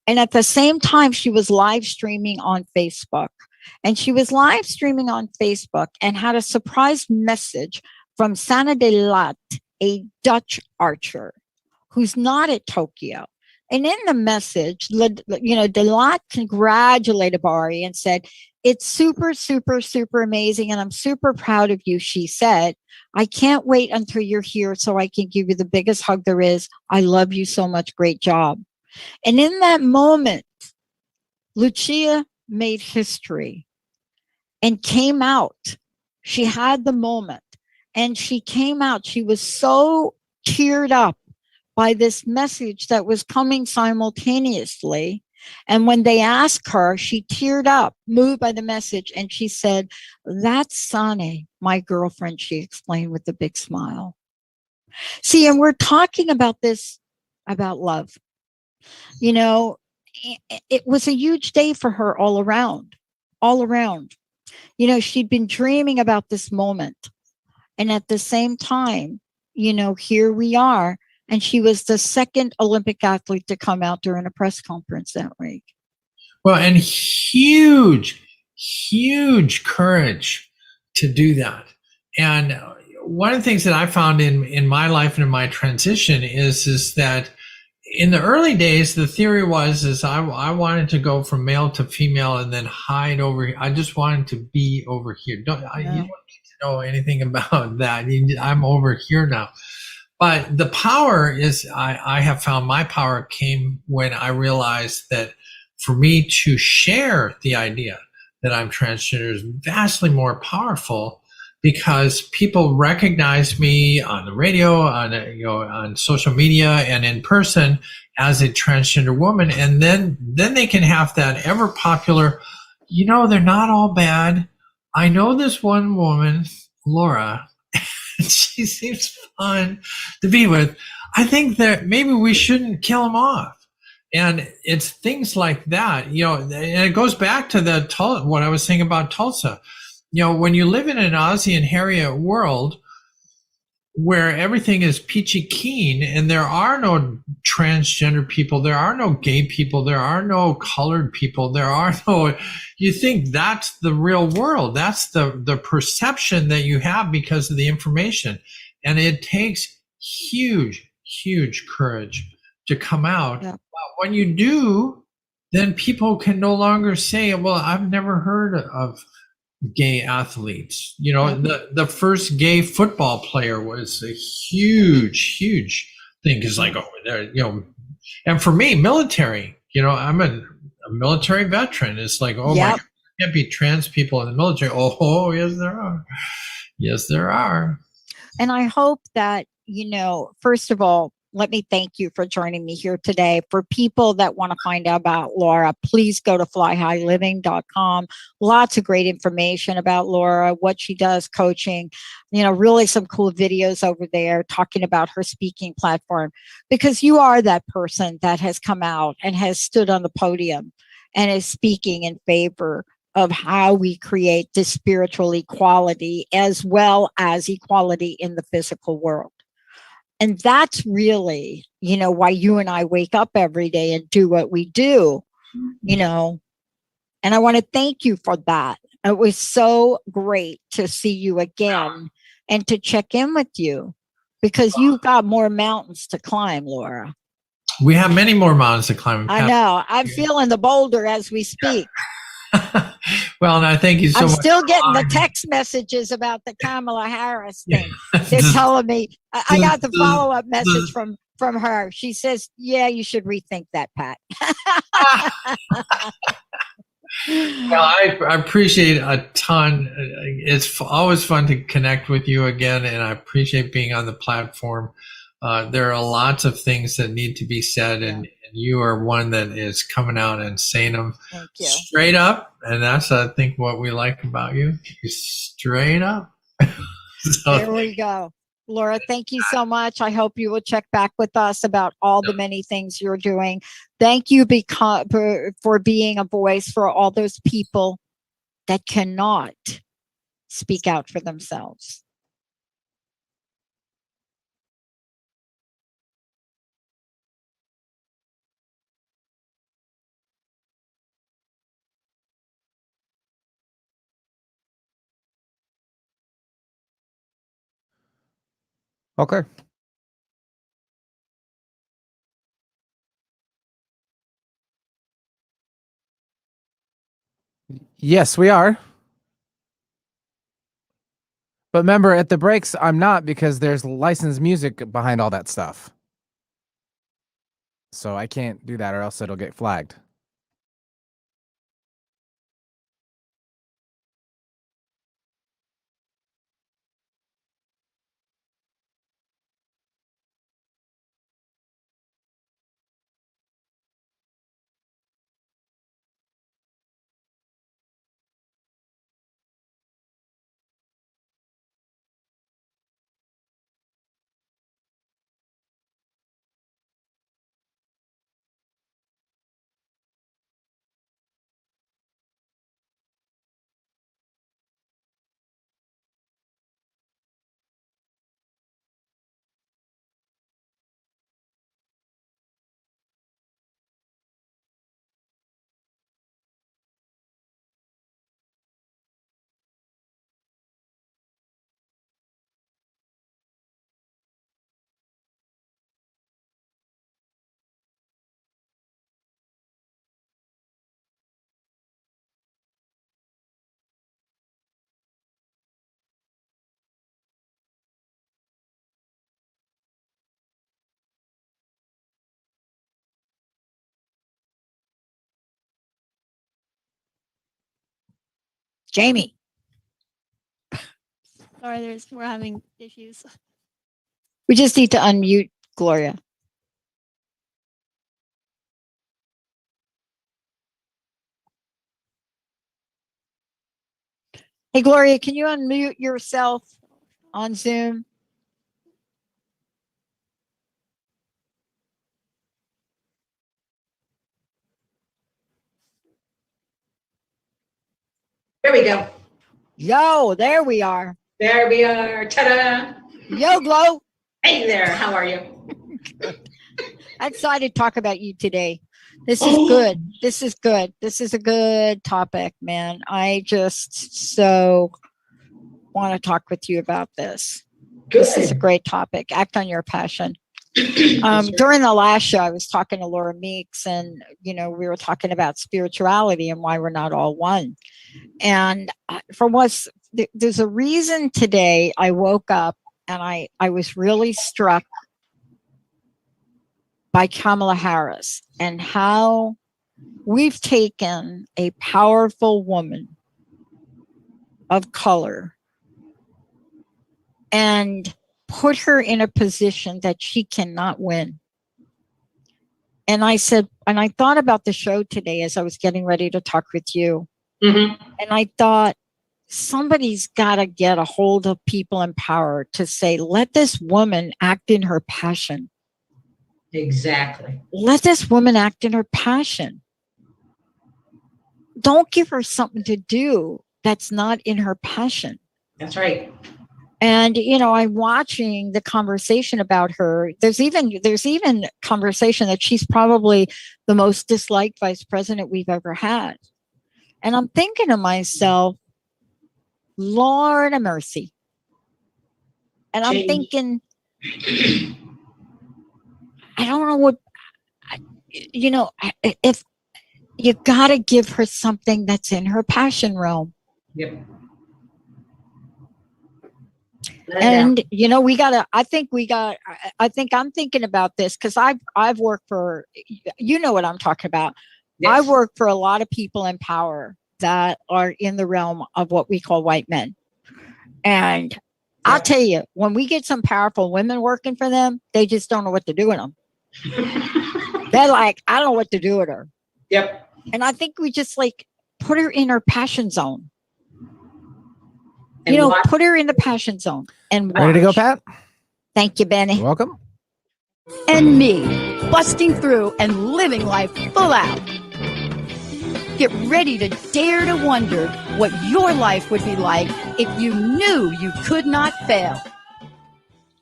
And at the same time, she was live streaming on Facebook. And she was live streaming on Facebook and had a surprise message from Sana de Lat, a Dutch archer who's not at Tokyo. And in the message, De Lat congratulated Bari and said, "It's super, super, super amazing. And I'm super proud of you," she said. "I can't wait until you're here so I can give you the biggest hug there is. I love you so much. Great job." And in that moment, Lucia made history and came out. She had the moment and she came out. She was so teared up by this message that was coming simultaneously. And when they asked her, she teared up, moved by the message. And she said, "That's Sane, my girlfriend," she explained with a big smile. See, and we're talking about this, about love. It was a huge day for her all around. She'd been dreaming about this moment. And at the same time, here we are. And she was the second Olympic athlete to come out during a press conference that week. Well, and huge courage to do that. And one of the things that I found in my life and in my transition is that in the early days, the theory was I wanted to go from male to female and then hide over here. I just wanted to be over here. You don't need to know anything about that. I'm over here now. But the power is, I have found my power came when I realized that for me to share the idea that I'm transgender is vastly more powerful because people recognize me on the radio, on social media, and in person as a transgender woman, and then they can have that ever popular, they're not all bad. I know this one woman, Laura. She seems fun to be with. I think that maybe we shouldn't kill them off. And it's things like that, and it goes back to what I was saying about Tulsa. When you live in an Ozzy and Harriet world, where everything is peachy keen and there are no transgender people, there are no gay people, there are no colored people, there are no, you think that's the real world. That's the perception that you have because of the information. And it takes huge courage to come out. Yeah. But when you do, then people can no longer say, well, I've never heard of gay athletes. You know, the first gay football player was a huge thing. Cause like, oh, there, you know, and for me, military, you know, I'm a military veteran. It's like, oh my God, there can't be trans people in the military. Oh, yes, there are. Yes, there are. And I hope that, you know, first of all, let me thank you for joining me here today. For people that want to find out about Laura, please go to flyhighliving.com. Lots of great information about Laura, what she does, coaching, you know, really some cool videos over there talking about her speaking platform, because you are that person that has come out and has stood on the podium and is speaking in favor of how we create this spiritual equality as well as equality in the physical world. And that's really, you know, why you and I wake up every day and do what we do, you know. And I want to thank you for that. It was so great to see you again and to check in with you, because you've got more mountains to climb, Laura. We have many more mountains to climb. I know. I'm feeling the boulder as we speak. Well, and I thank you so much. I'm still getting the text messages about the Kamala Harris thing. They're telling me, I got the follow-up message from her. She says, yeah, you should rethink that, Pat. Well, I appreciate a ton. It's always fun to connect with you again, and I appreciate being on the platform. There are lots of things that need to be said, and you are one that is coming out and saying them straight up, and that's, I think, what we like about you. You're straight up. So, there we go. Laura, thank you so much. I hope you will check back with us about all the many things you're doing. Thank you for being a voice for all those people that cannot speak out for themselves. Okay. Yes, we are. But remember, at the breaks, I'm not, because there's licensed music behind all that stuff. So I can't do that, or else it'll get flagged. Jamie. Sorry, we're having issues. We just need to unmute Gloria. Hey, Gloria, can you unmute yourself on Zoom? There we go. Yo, there we are. There we are. Ta-da. Yo, Glo. Hey there, how are you? I'm excited to talk about you today. This is good. This is good. This is a good topic, man. I just so want to talk with you about this. Good. This is a great topic. Act on your passion. During the last show, I was talking to Laura Meeks, and we were talking about spirituality and why we're not all one. And there's a reason today I woke up and I was really struck by Kamala Harris and how we've taken a powerful woman of color and put her in a position that she cannot win. And I thought about the show today as I was getting ready to talk with you. Mm-hmm. And I thought, somebody's got to get a hold of people in power to say, let this woman act in her passion. Exactly. Let this woman act in her passion. Don't give her something to do that's not in her passion. That's right. And, I'm watching the conversation about her. There's even conversation that she's probably the most disliked vice president we've ever had. And I'm thinking to myself, Lord of mercy. And I'm thinking, I don't know what, if you got to give her something that's in her passion realm. Yep. And I think I'm thinking about this because I've worked for, what I'm talking about. Yes. I work for a lot of people in power that are in the realm of what we call white men. And yeah. I'll tell you, when we get some powerful women working for them, they just don't know what to do with them. They're like, I don't know what to do with her. Yep. And I think we just put her in her passion zone. And put her in the passion zone and watch. Ready to go, Pat? Thank you, Benny. You're welcome. And me, busting through and living life full out. Get ready to dare to wonder what your life would be like if you knew you could not fail.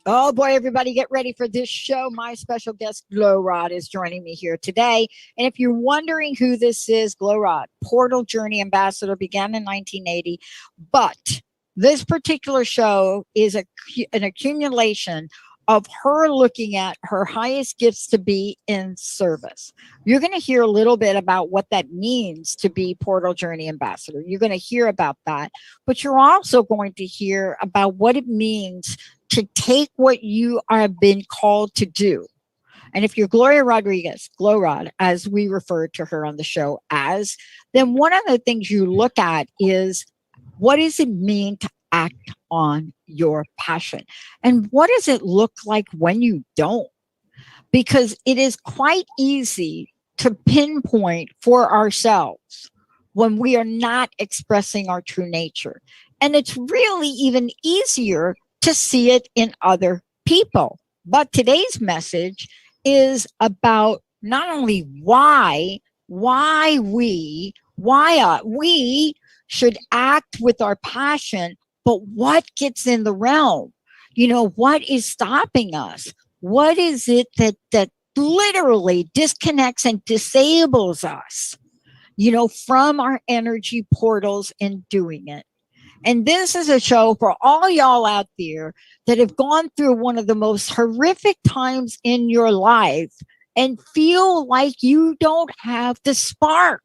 Oh boy, everybody get ready for this show. My special guest, Glo Rod, is joining me here today. And if you're wondering who this is, Glo Rod, Portal Journey Ambassador, began in 1980. But this particular show is an accumulation of her looking at her highest gifts to be in service. You're going to hear a little bit about what that means to be Portal Journey Ambassador. You're going to hear about that, but you're also going to hear about what it means to take what you have been called to do. And if you're Gloria Rodriguez, Glo Rod, as we refer to her on the show as, then one of the things you look at is, what does it mean to act on your passion? And what does it look like when you don't? Because it is quite easy to pinpoint for ourselves when we are not expressing our true nature. And it's really even easier to see it in other people. But today's message is about not only why we should act with our passion, but what gets in the realm? What is stopping us? What is it that literally disconnects and disables us, from our energy portals in doing it? And this is a show for all y'all out there that have gone through one of the most horrific times in your life and feel like you don't have the spark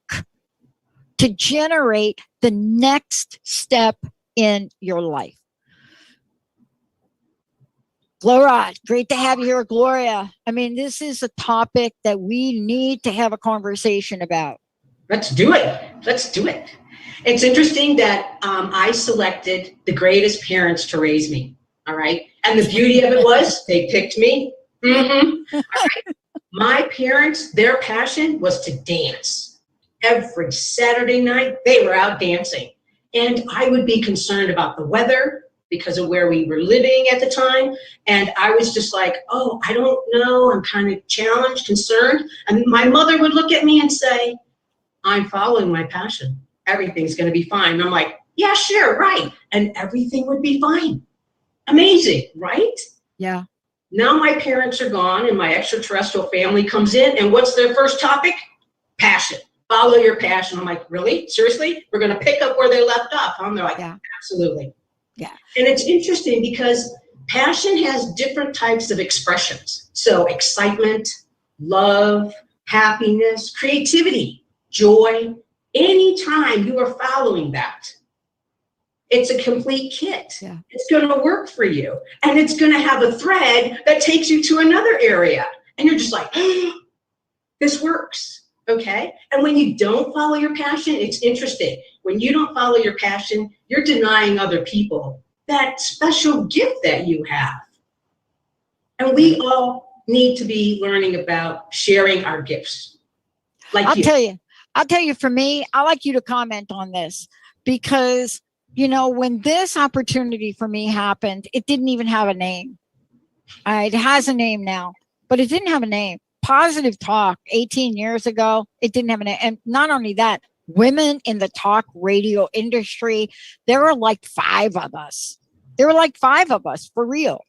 to generate the next step in your life. Glo Rod, great to have you here, Gloria. I mean, this is a topic that we need to have a conversation about. Let's do it. Let's do it. It's interesting that I selected the greatest parents to raise me. All right. And the beauty of it was they picked me. Mm-hmm. All right. My parents, their passion was to dance. Every Saturday night, they were out dancing. And I would be concerned about the weather because of where we were living at the time. And I was just like, oh, I don't know. I'm kind of challenged, concerned. And my mother would look at me and say, I'm following my passion. Everything's going to be fine. And I'm like, yeah, sure, right. And everything would be fine. Amazing, right? Yeah. Now my parents are gone and my extraterrestrial family comes in, and what's their first topic? Passion. Follow your passion. I'm like, really? Seriously? We're going to pick up where they left off, huh? And they're like, Yeah. absolutely. Yeah. And it's interesting because passion has different types of expressions. So excitement, love, happiness, creativity, joy. Anytime you are following that, it's a complete kit. Yeah. It's going to work for you. And it's going to have a thread that takes you to another area. And you're just like, this works. Okay. And when you don't follow your passion, it's interesting. When you don't follow your passion, you're denying other people that special gift that you have. And we all need to be learning about sharing our gifts. Like I'll tell you, for me, I like you to comment on this because, you know, when this opportunity for me happened, it didn't even have a name. It has a name now, but it didn't have a name. Positive Talk 18 years ago, it didn't have a name. And not only that, women in the talk radio industry, there were like 5 of us. There were like 5 of us for real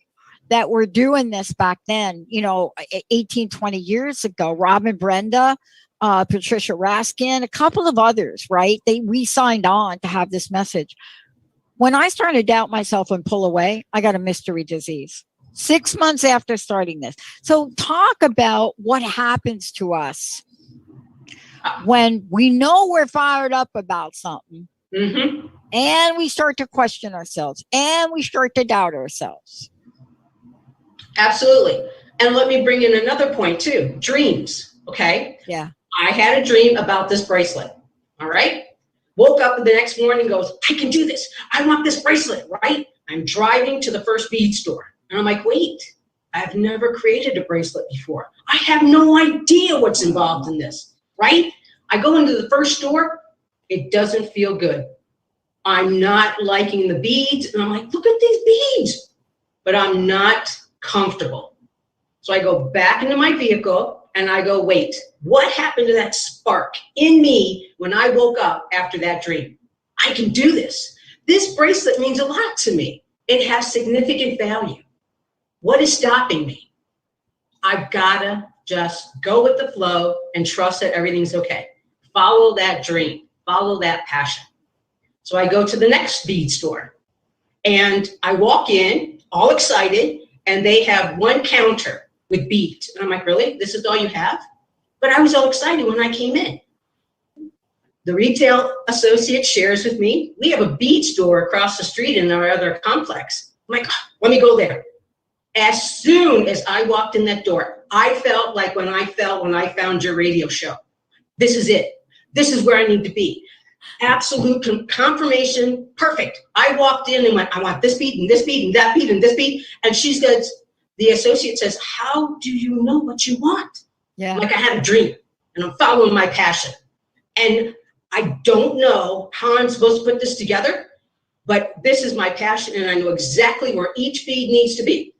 that were doing this back then, you know, 18, 20 years ago. Robin Brenda, Patricia Raskin, a couple of others, right? We signed on to have this message. When I started to doubt myself and pull away, I got a mystery disease 6 months after starting this. So talk about what happens to us when we know we're fired up about something, and we start to question ourselves and we start to doubt ourselves. Absolutely. And let me bring in another point too. Dreams. Okay. Yeah. I had a dream about this bracelet. All right. Woke up the next morning, goes, I can do this. I want this bracelet, right? I'm driving to the first bead store. And I'm like, wait, I've never created a bracelet before. I have no idea what's involved in this, right? I go into the first store. It doesn't feel good. I'm not liking the beads. And I'm like, look at these beads. But I'm not comfortable. So I go back into my vehicle and I go, wait, what happened to that spark in me when I woke up after that dream? I can do this. This bracelet means a lot to me. It has significant value. What is stopping me? I've got to just go with the flow and trust that everything's okay. Follow that dream. Follow that passion. So I go to the next bead store and I walk in all excited and they have one counter with beads. And I'm like, really? This is all you have? But I was all excited when I came in. The retail associate shares with me, we have a bead store across the street in our other complex. I'm like, let me go there. As soon as I walked in that door, I felt like when I found your radio show. This is it. This is where I need to be. Absolute confirmation. Perfect. I walked in and went, I want this bead and this bead and that bead and this bead. And she says, the associate says, how do you know what you want? Yeah. Like I had a dream and I'm following my passion. And I don't know how I'm supposed to put this together, but this is my passion and I know exactly where each bead needs to be.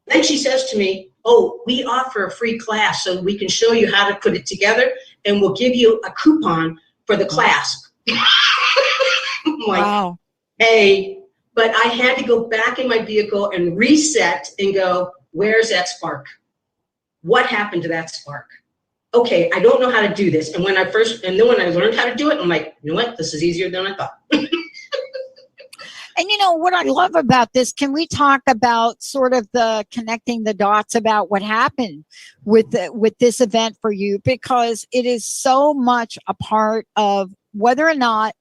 Then she says to me, oh, we offer a free class so we can show you how to put it together and we'll give you a coupon for the class. I'm like, Wow. hey, but I had to go back in my vehicle and reset and go, where's that spark? What happened to that spark? Okay, I don't know how to do this. And then when I learned how to do it, I'm like, you know what? This is easier than I thought. And you know what I love about this, can we talk about sort of the connecting the dots about what happened with this event for you? Because it is so much a part of whether or not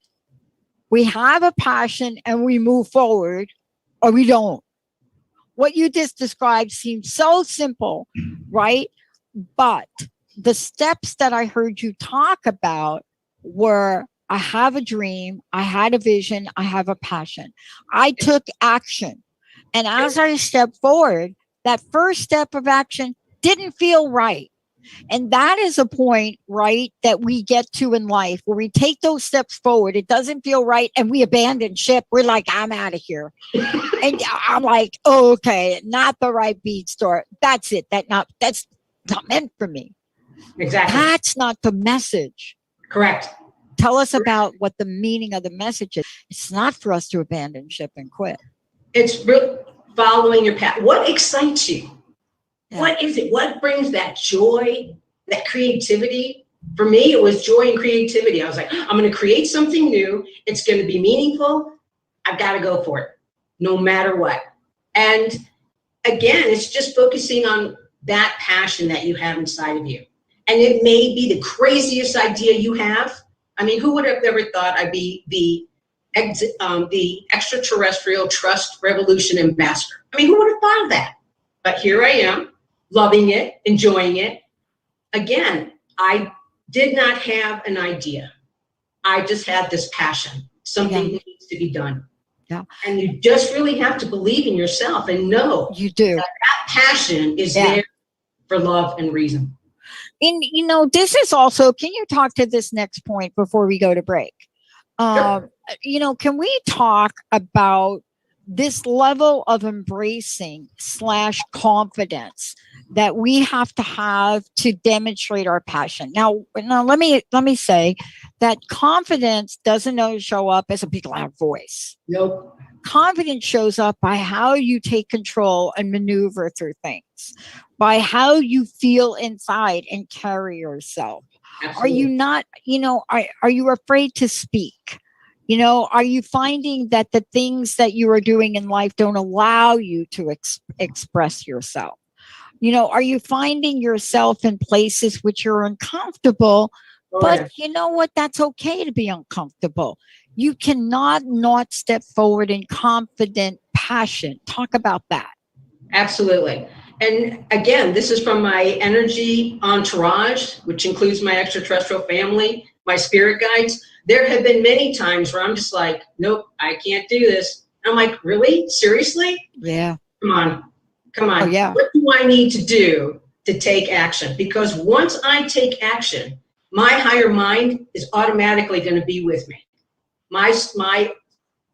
we have a passion and we move forward or we don't. What you just described seems so simple, right? But the steps that I heard you talk about were, I have a dream, I had a vision, I have a passion. I took action. And as I stepped forward, that first step of action didn't feel right. And that is a point, right, that we get to in life where we take those steps forward. It doesn't feel right. And we abandon ship. We're like, I'm out of here. And I'm like, oh, okay, not the right bead store. That's it. That's not meant for me. Exactly. That's not the message. Correct. Tell us about what the meaning of the message is. It's not for us to abandon ship and quit. It's real. following your path. What excites you? Yeah. What is it? What brings that joy, that creativity? For me, it was joy and creativity. I was like, I'm going to create something new. It's going to be meaningful. I've got to go for it, no matter what. And again, it's just focusing on that passion that you have inside of you. And it may be the craziest idea you have. I mean, who would have ever thought I'd be the extraterrestrial trust revolution ambassador? I mean, who would have thought of that? But here I am, loving it, enjoying it. Again, I did not have an idea. I just had this passion, something that needs to be done. Yeah. And you just really have to believe in yourself and know You do. that passion is there for love and reason. And, this is also, can you talk to this next point before we go to break? Sure. Can we talk about this level of embracing / confidence that we have to demonstrate our passion? Now let me say that confidence doesn't always show up as a big loud voice. Nope. Confidence shows up by how you take control and maneuver through things, by how you feel inside and carry yourself. Absolutely. Are you not, are you afraid to speak? Are you finding that the things that you are doing in life don't allow you to express yourself? Are you finding yourself in places which you're uncomfortable? But you know what? That's okay to be uncomfortable. You cannot not step forward in confident passion. Talk about that. Absolutely. And again, this is from my energy entourage, which includes my extraterrestrial family, my spirit guides. There have been many times where I'm just like, nope, I can't do this. I'm like, really? Seriously? Yeah. Come on. Oh, yeah. What do I need to do to take action? Because once I take action, my higher mind is automatically going to be with me. My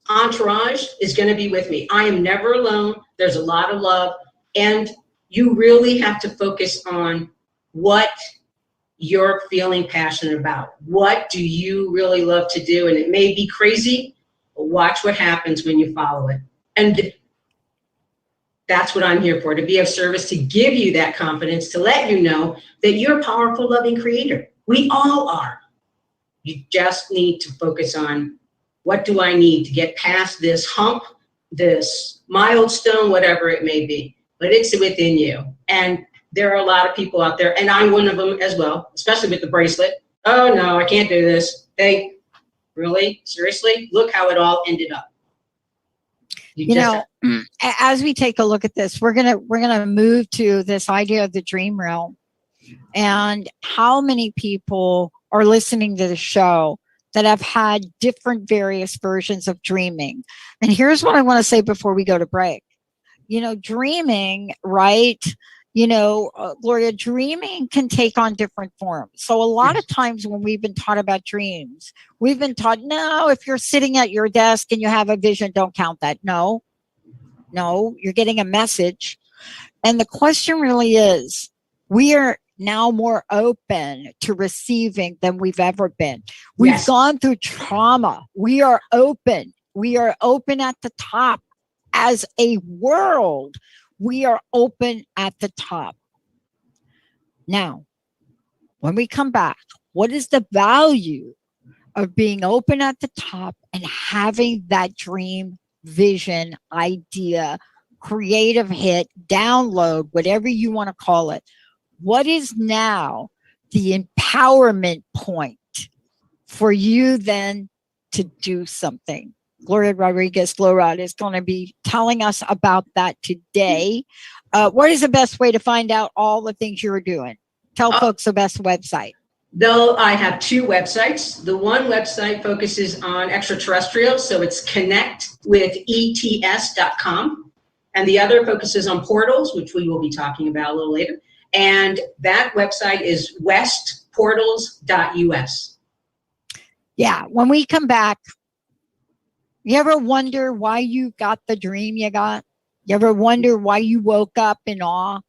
entourage is going to be with me. I am never alone. There's a lot of love. And you really have to focus on what you're feeling passionate about. What do you really love to do? And it may be crazy, but watch what happens when you follow it. And that's what I'm here for, to be of service, to give you that confidence, to let you know that you're a powerful, loving creator. We all are. You just need to focus on, what do I need to get past this hump, this milestone, whatever it may be. But it's within you. And there are a lot of people out there, and I'm one of them as well, especially with the bracelet. Oh no, I can't do this. Hey, really? Seriously? Look how it all ended up. As we take a look at this, we're gonna move to this idea of the dream realm, and how many people are listening to the show that have had different various versions of dreaming. And here's what I want to say before we go to break. Dreaming, right? Gloria, dreaming can take on different forms. So a lot of times when we've been taught about dreams, we've been taught, no, if you're sitting at your desk and you have a vision, don't count that. No, you're getting a message. And the question really is, we are now more open to receiving than we've ever been. We've gone through trauma. We are open. We are open at the top. As a world, we are open at the top. Now, when we come back, what is the value of being open at the top and having that dream, vision, idea, creative hit, download, whatever you want to call it? What is now the empowerment point for you then to do something? Gloria Rodriguez Glo Rod is going to be telling us about that today. What is the best way to find out all the things you're doing? Tell folks the best website. Though I have two websites. The one website focuses on extraterrestrial, so it's connectwithets.com. And the other focuses on portals, which we will be talking about a little later. And that website is westportals.us. Yeah, when we come back, you ever wonder why you got the dream you got? You ever wonder why you woke up in awe?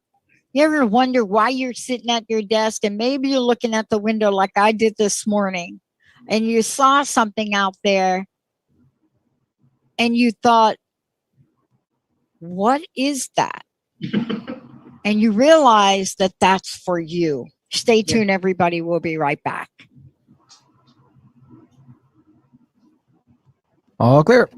You ever wonder why you're sitting at your desk and maybe you're looking at the window like I did this morning and you saw something out there and you thought, what is that? And you realize that that's for you. Stay tuned, everybody. We'll be right back. All clear.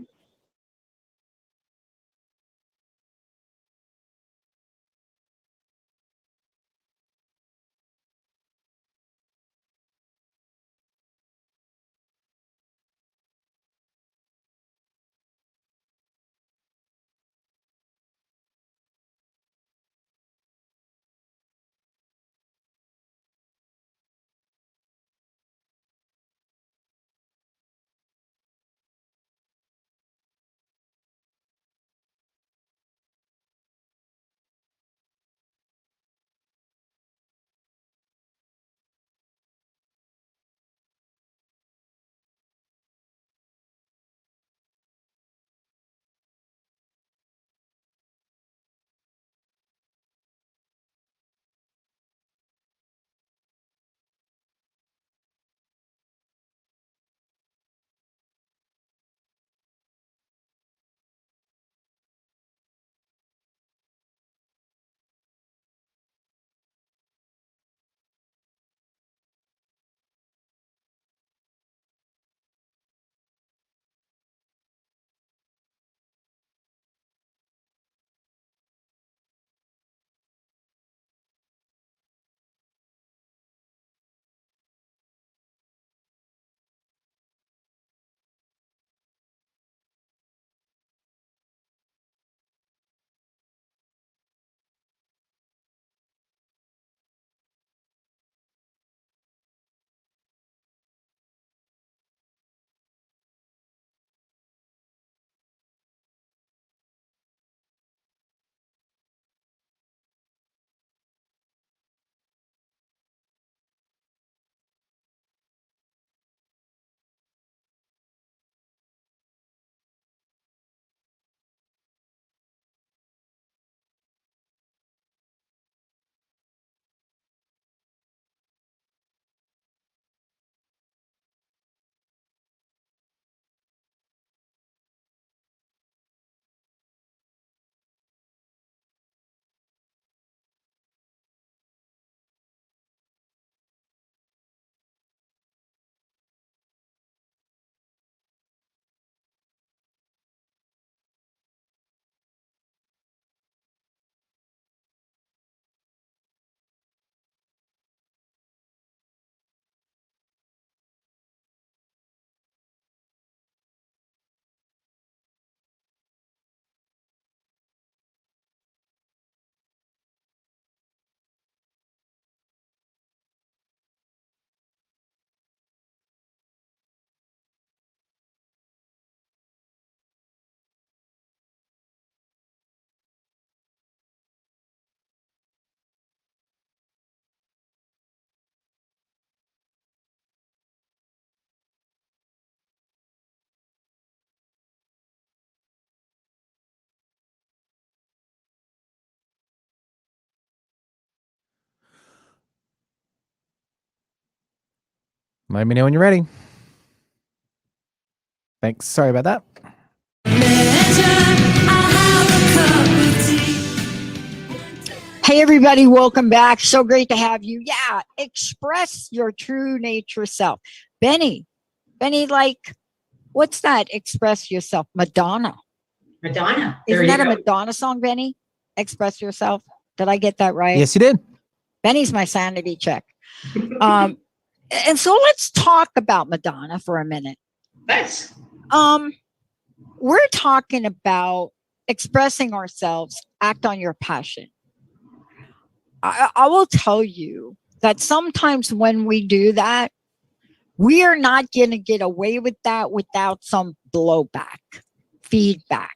Let me know when you're ready. Thanks. Sorry about that. Hey, everybody. Welcome back. So great to have you. Yeah. Express your true nature self. Benny, like, what's that? Express yourself. Madonna. Madonna. Isn't that a Madonna song, Benny? Express yourself. Did I get that right? Yes, you did. Benny's my sanity check. And so let's talk about Madonna for a minute. Let's. We're talking about expressing ourselves, act on your passion. I will tell you that sometimes when we do that, we are not going to get away with that without some blowback, feedback,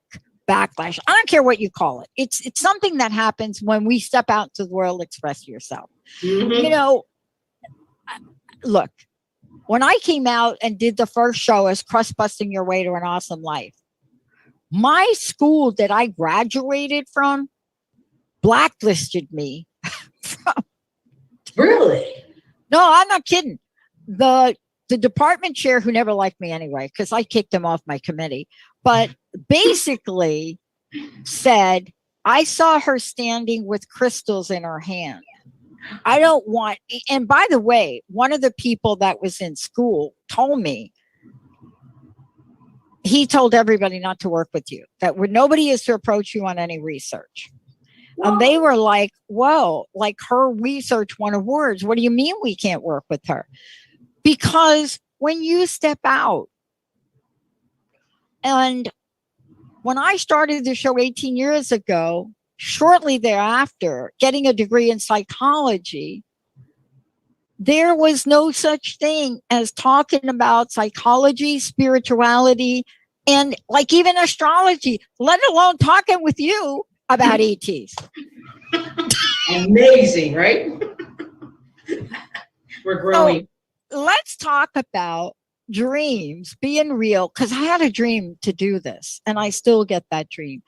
backlash. I don't care what you call it. It's something that happens when we step out into the world, express yourself. Mm-hmm. You know, look, when I came out and did the first show as Crust Busting Your Way to an Awesome Life, my school that I graduated from blacklisted me. Really? No, I'm not kidding. The department chair, who never liked me anyway, because I kicked him off my committee, but basically said, I saw her standing with crystals in her hand. I don't want, and by the way, one of the people that was in school told me, he told everybody not to work with you, that nobody is to approach you on any research. And they were like, whoa, like her research won awards. What do you mean we can't work with her? Because when you step out, and when I started the show 18 years ago, shortly thereafter, getting a degree in psychology, there was no such thing as talking about psychology, spirituality, and like even astrology, let alone talking with you about ETs. Amazing, right? We're growing. So let's talk about dreams being real, because I had a dream to do this and I still get that dream.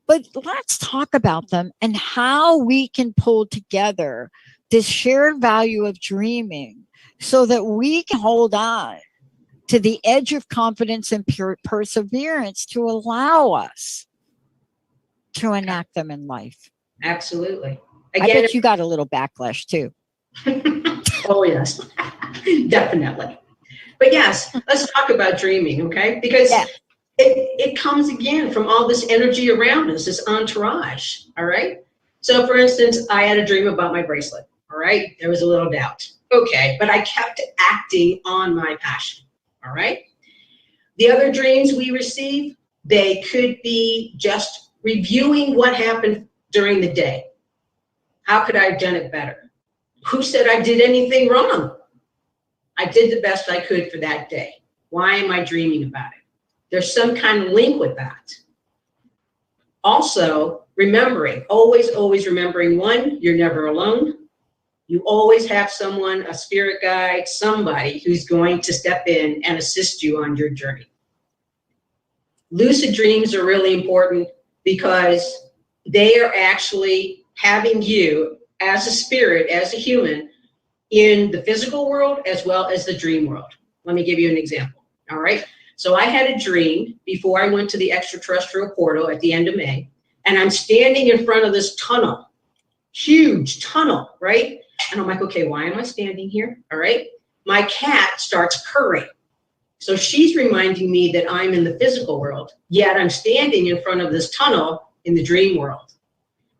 But let's talk about them and how we can pull together this shared value of dreaming so that we can hold on to the edge of confidence and pure perseverance to allow us to enact them in life. Absolutely. I Again, bet you got a little backlash too. oh, yes, definitely. But yes, let's talk about dreaming, okay? Because it comes again from all this energy around us, this entourage, all right? So for instance, I had a dream about my bracelet, all right? There was a little doubt. Okay, but I kept acting on my passion, all right? The other dreams we receive, they could be just reviewing what happened during the day. How could I have done it better? Who said I did anything wrong? I did the best I could for that day. Why am I dreaming about it? There's some kind of link with that. Also, remembering, always remembering, one, you're never alone. You always have someone, a spirit guide, somebody who's going to step in and assist you on your journey. Lucid dreams are really important because they are actually having you as a spirit, as a human, in the physical world as well as the dream world. Let me give you an example, all right? So I had a dream before I went to the extraterrestrial portal at the end of May, and I'm standing in front of this tunnel, huge tunnel, right? And I'm like, okay, why am I standing here? All right. My cat starts purring. So she's reminding me that I'm in the physical world, yet I'm standing in front of this tunnel in the dream world.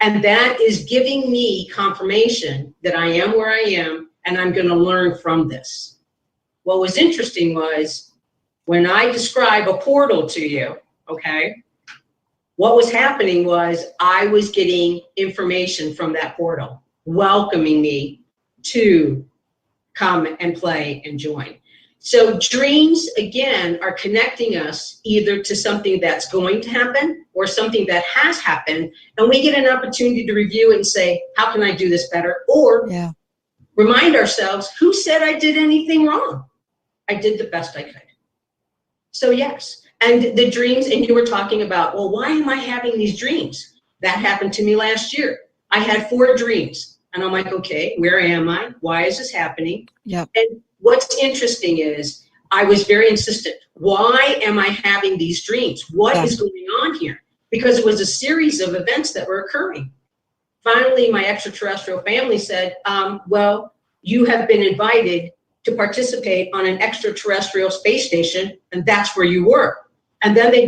And that is giving me confirmation that I am where I am and I'm going to learn from this. What was interesting was when I describe a portal to you, okay, what was happening was I was getting information from that portal, welcoming me to come and play and join. So dreams, again, are connecting us either to something that's going to happen or something that has happened, and we get an opportunity to review it and say, how can I do this better? Or remind ourselves, who said I did anything wrong? I did the best I could. So yes, and the dreams, and you were talking about, well, why am I having these dreams? That happened to me last year. I had 4 dreams, and I'm like, okay, where am I? Why is this happening? Yep. And what's interesting is I was very insistent. Why am I having these dreams? What is going on here? Because it was a series of events that were occurring. Finally, my extraterrestrial family said, well, you have been invited to participate on an extraterrestrial space station, and that's where you were. And then they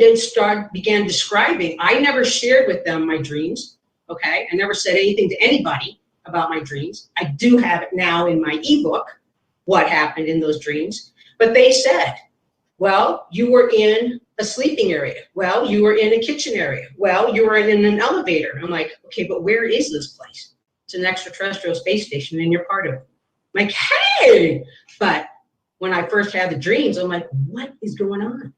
began describing. I never shared with them my dreams, okay? I never said anything to anybody about my dreams. I do have it now in my ebook, what happened in those dreams. But they said, well, you were in a sleeping area. Well, you were in a kitchen area. Well, you were in an elevator. I'm like, okay, but where is this place? It's an extraterrestrial space station and you're part of it. I'm like, hey, but when I first had the dreams, I'm like, what is going on?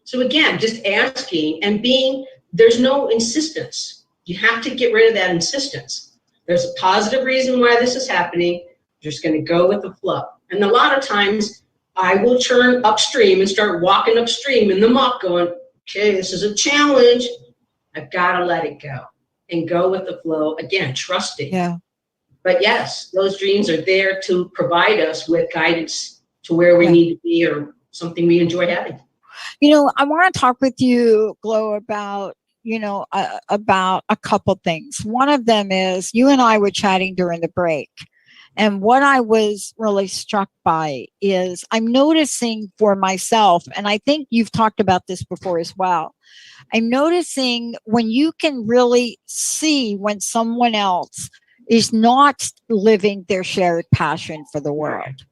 So again, just asking and being, there's no insistence. You have to get rid of that insistence. There's a positive reason why this is happening. You're just going to go with the flow. And a lot of times I will turn upstream and start walking upstream in the muck going, okay, this is a challenge. I've got to let it go and go with the flow. Again, trusting. Yeah. But yes, those dreams are there to provide us with guidance to where we need to be or something we enjoy having. You know, I want to talk with you, Glo, about about a couple things. One of them is you and I were chatting during the break. And what I was really struck by is I'm noticing for myself, and I think you've talked about this before as well. I'm noticing when you can really see when someone else is not living their shared passion for the world,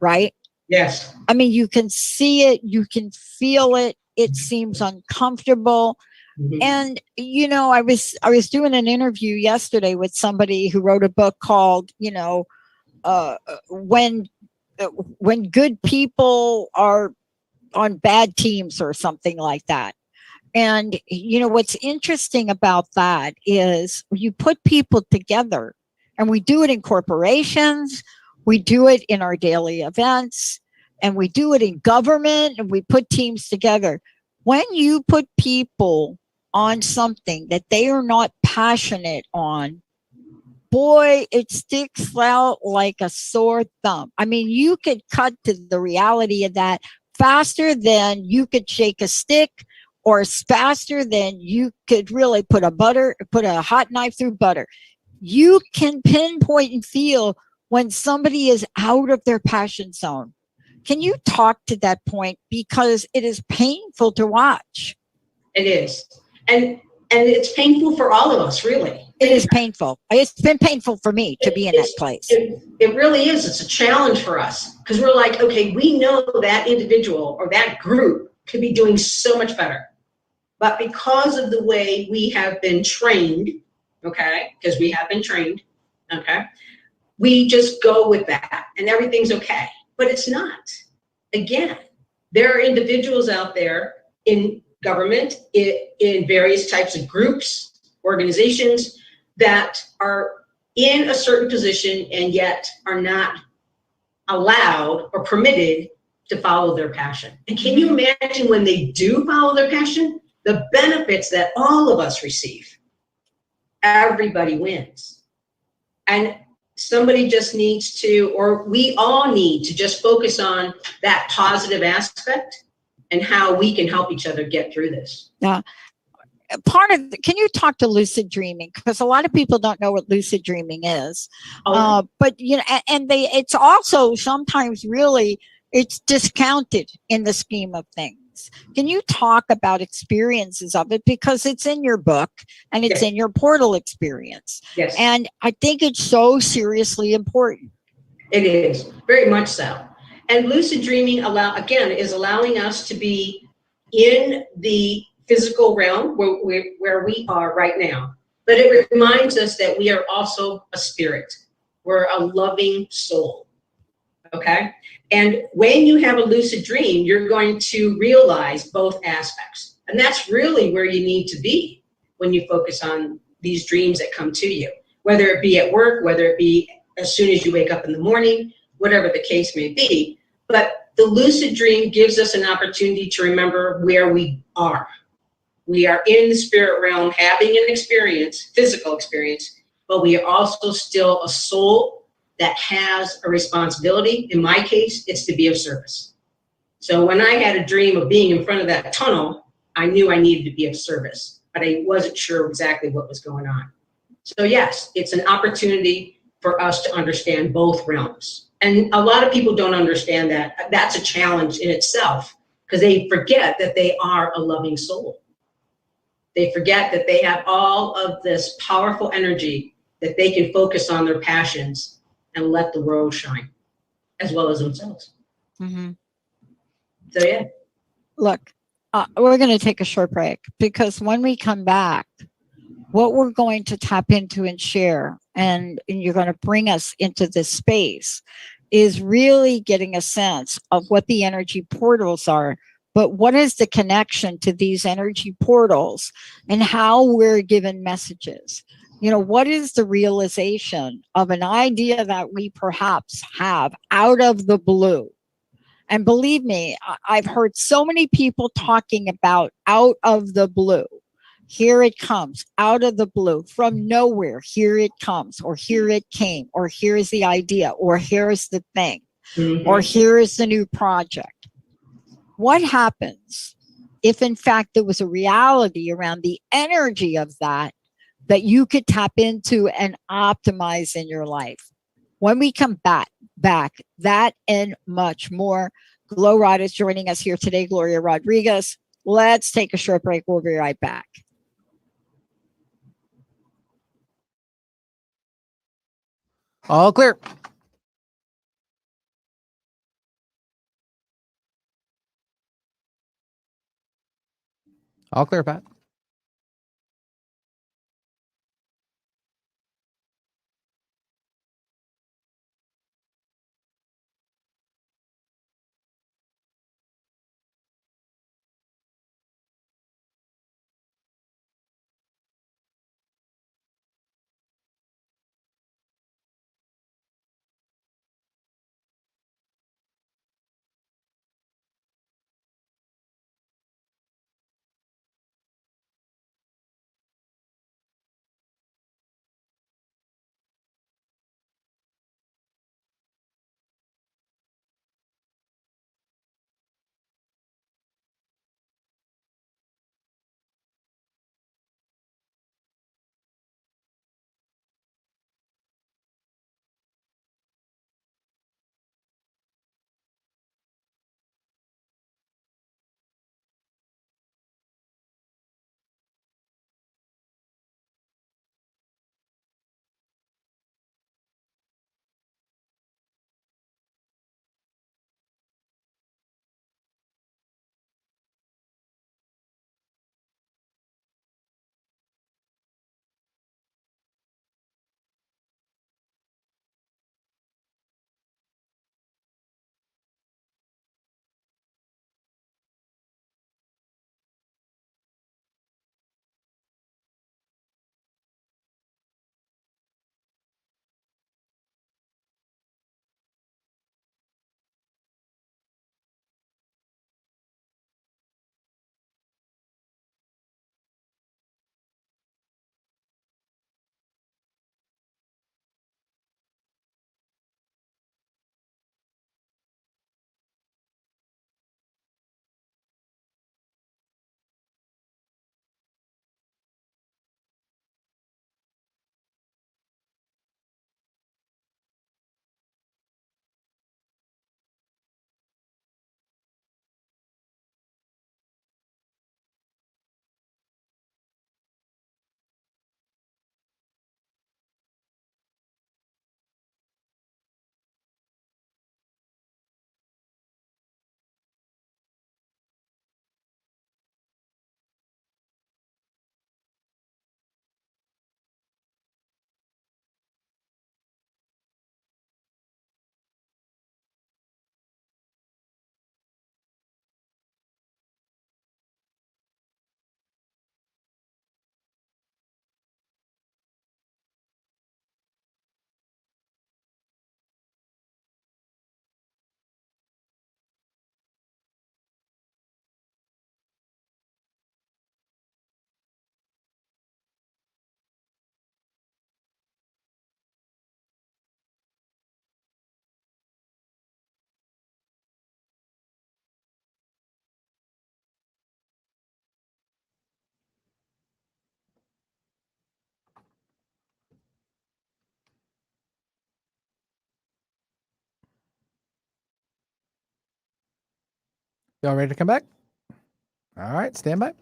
right? Yes. I mean, you can see it, you can feel it. It seems uncomfortable. Mhm. And I was doing an interview yesterday with somebody who wrote a book called, when good people are on bad teams or something like that. And what's interesting about that is you put people together, and we do it in corporations, we do it in our daily events, and we do it in government, and we put teams together. When you put people on something that they are not passionate on, boy, it sticks out like a sore thumb. I mean, you could cut to the reality of that faster than you could shake a stick, or faster than you could really put a hot knife through butter. You can pinpoint and feel when somebody is out of their passion zone. Can you talk to that point? Because it is painful to watch. It is. And it's painful for all of us, really. It is painful. It's been painful for me to be in that place. It really is. It's a challenge for us because we're like, okay, we know that individual or that group could be doing so much better. But because of the way we have been trained, okay, because we have been trained, okay, we just go with that and everything's okay. But it's not. Again, there are individuals out there in government, in various types of groups, organizations that are in a certain position and yet are not allowed or permitted to follow their passion. And can you imagine when they do follow their passion, the benefits that all of us receive? Everybody wins. And somebody just needs to, or we all need to just focus on that positive aspect and how we can help each other get through this. Yeah. Can you talk to lucid dreaming? Because a lot of people don't know what lucid dreaming is. But it's also sometimes really, it's discounted in the scheme of things. Can you talk about experiences of it? Because it's in your book and it's in your portal experience. Yes. And I think it's so seriously important. It is, very much so. And lucid dreaming is allowing us to be in the physical realm where we are right now. But it reminds us that we are also a spirit. We're a loving soul. Okay? And when you have a lucid dream, you're going to realize both aspects. And that's really where you need to be when you focus on these dreams that come to you, whether it be at work, whether it be as soon as you wake up in the morning, whatever the case may be. But the lucid dream gives us an opportunity to remember where we are. We are in the spirit realm having an experience, physical experience, but we are also still a soul that has a responsibility. In my case, it's to be of service. So when I had a dream of being in front of that tunnel, I knew I needed to be of service, but I wasn't sure exactly what was going on. So yes, it's an opportunity for us to understand both realms. And a lot of people don't understand that. That's a challenge in itself because they forget that they are a loving soul. They forget that they have all of this powerful energy that they can focus on their passions and let the world shine, as well as themselves. Mm-hmm. So yeah. Look, we're going to take a short break because when we come back, what we're going to tap into and share, and you're going to bring us into this space, is really getting a sense of what the energy portals are, but what is the connection to these energy portals and how we're given messages. What is the realization of an idea that we perhaps have out of the blue? And believe me, I've heard so many people talking about out of the blue. Here it comes, out of the blue, from nowhere. Here it comes, or here it came, or here's the idea, or here's the thing, or here is the new project. What happens if in fact there was a reality around the energy of that you could tap into and optimize in your life. When we come back, that and much more. Glo Rod is joining us here today, Gloria Rodriguez. Let's take a short break. We'll be right back. All clear. All clear, Pat. Y'all ready to come back? All right, stand by.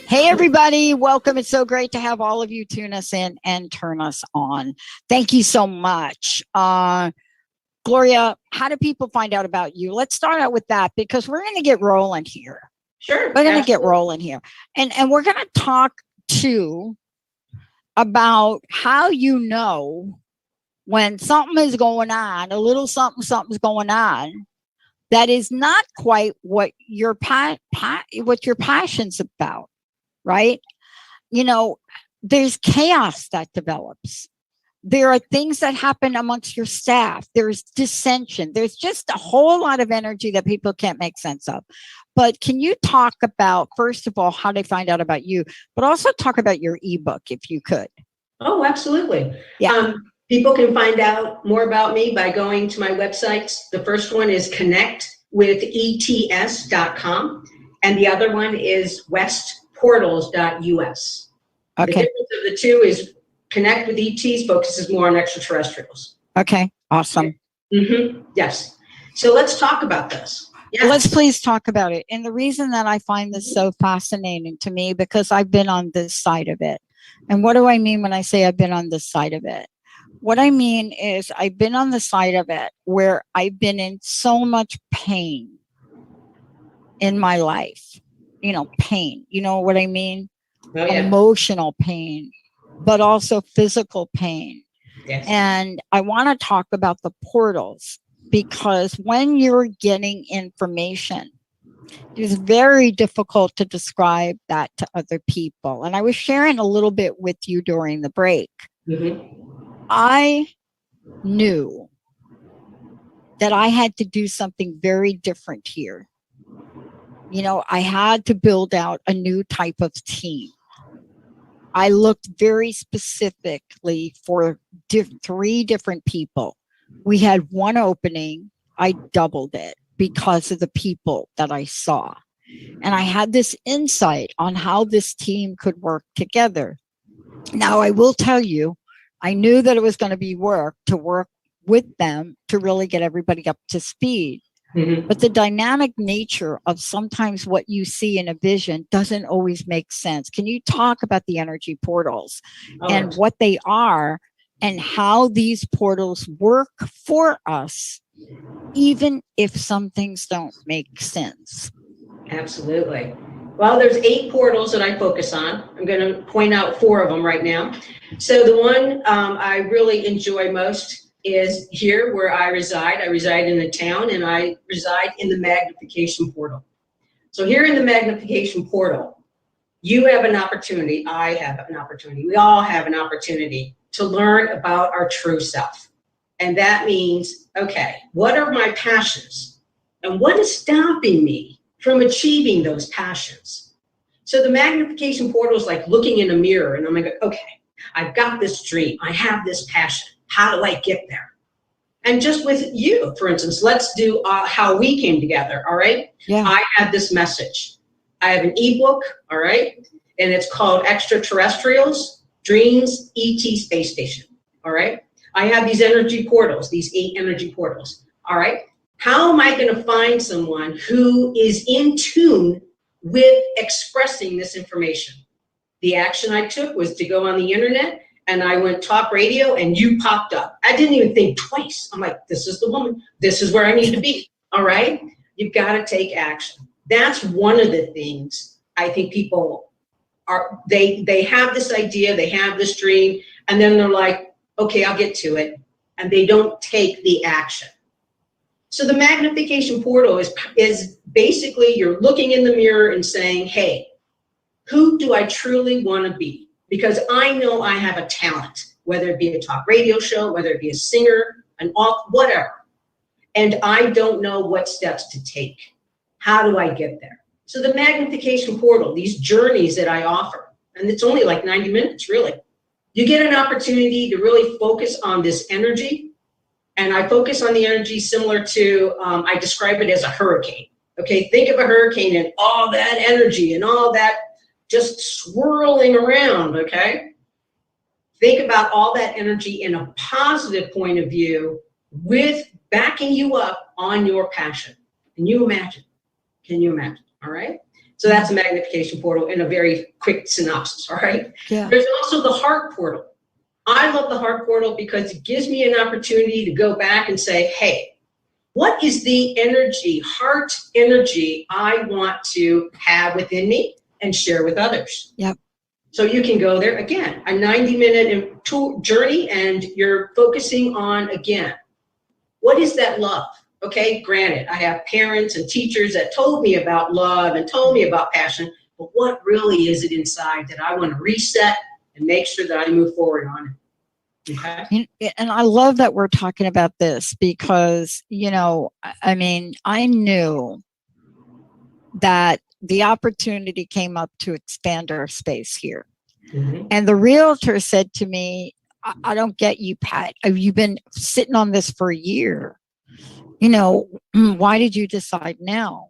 Hey, everybody. Welcome. It's so great to have all of you tune us in and turn us on. Thank you so much. Gloria, how do people find out about you? Let's start out with that because we're going to get rolling here. Sure. We're going to get rolling here. And we're going to talk too about how you know when something is going on, a little something's going on that is not quite what your what your passion's about, right? You know, there's chaos that develops. There are things that happen amongst your staff. There's dissension. There's just a whole lot of energy that people can't make sense of. But can you talk about, first of all, how they find out about you, but also talk about your ebook, if you could? Oh, absolutely. Yeah. People can find out more about me by going to my websites. The first one is connectwithets.com, and the other one is westportals.us. The Okay. difference of the two is Connect with ETs focuses more on extraterrestrials. Okay. Awesome. Yes. So let's talk about this. Yes. Let's please talk about it. And the reason that I find this so fascinating to me, because I've been on this side of it. And what do I mean when I say I've been on this side of it? What I mean is I've been on the side of it where I've been in so much pain in my life. You know, pain. You know what I mean? Oh, yeah. Emotional pain, but also physical pain. Yes. And I want to talk about the portals, because when you're getting information, it's very difficult to describe that to other people. And I was sharing a little bit with you during the break. I knew that I had to do something very different here. You know, I had to build out a new type of team. I looked very specifically for 3 different people. We had one opening. I doubled it because of the people that I saw. And I had this insight on how this team could work together. Now, I will tell you, I knew that it was going to be work with them to really get everybody up to speed. But the dynamic nature of sometimes what you see in a vision doesn't always make sense. Can you talk about the energy portals and what they are and how these portals work for us, even if some things don't make sense? Absolutely. Well, there's 8 portals that I focus on. I'm going to point out 4 of them right now. So the one I really enjoy most is here where I reside. I reside in a town, and I reside in the magnification portal. So here in the magnification portal, you have an opportunity, I have an opportunity, we all have an opportunity to learn about our true self. And that means, okay, what are my passions? And what is stopping me from achieving those passions? So the magnification portal is like looking in a mirror, and I'm like, okay, I've got this dream, I have this passion. How do I get there? And just with you, for instance, let's do how we came together, all right? Yeah. I had this message. I have an ebook, all right? And it's called Extraterrestrials, Dreams, ET Space Station, all right? I have these energy portals, these 8 energy portals, all right? How am I going to find someone who is in tune with expressing this information? The action I took was to go on the internet, and I went talk radio, and you popped up. I didn't even think twice. I'm like, this is the woman. This is where I need to be. All right? You've got to take action. That's one of the things I think people are, they have this idea, they have this dream, and then they're like, okay, I'll get to it. And they don't take the action. So the magnification portal is basically you're looking in the mirror and saying, hey, who do I truly want to be? Because I know I have a talent, whether it be a talk radio show, whether it be a singer, an author, whatever. And I don't know what steps to take. How do I get there? So the magnification portal, these journeys that I offer, and it's only like 90 minutes, really. You get an opportunity to really focus on this energy. And I focus on the energy similar to, I describe it as a hurricane. Okay, think of a hurricane and all that energy and all that just swirling around, okay? Think about all that energy in a positive point of view with backing you up on your passion. Can you imagine? Can you imagine? All right? So that's a magnification portal in a very quick synopsis, all right? Yeah. There's also the heart portal. I love the heart portal because it gives me an opportunity to go back and say, hey, what is the energy, heart energy I want to have within me and share with others? Yep. So you can go there again, a 90-minute journey, and you're focusing on, again, what is that love? Okay, granted, I have parents and teachers that told me about love and told me about passion, but what really is it inside that I want to reset and make sure that I move forward on it? Okay. And I love that we're talking about this because, you know, I mean, I knew that the opportunity came up to expand our space here. Mm-hmm. And the realtor said to me, I don't get you, Pat. You've been sitting on this for a year. You know, why did you decide now?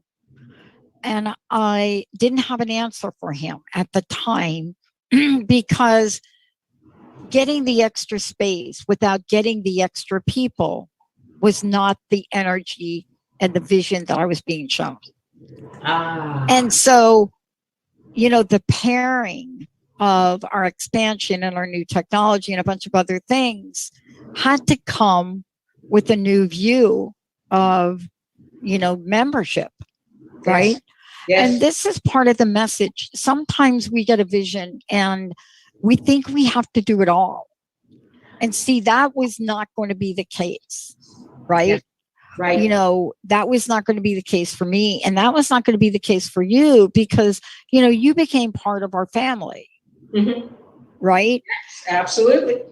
And I didn't have an answer for him at the time because getting the extra space without getting the extra people was not the energy and the vision that I was being shown. And so, you know, the pairing of our expansion and our new technology and a bunch of other things had to come with a new view of, you know, membership, right? Yes. And this is part of the message. Sometimes we get a vision and we think we have to do it all. And see, that was not going to be the case, right? Yeah. Right. You know, that was not going to be the case for me. And that was not going to be the case for you because, you know, you became part of our family, right? Yes, absolutely.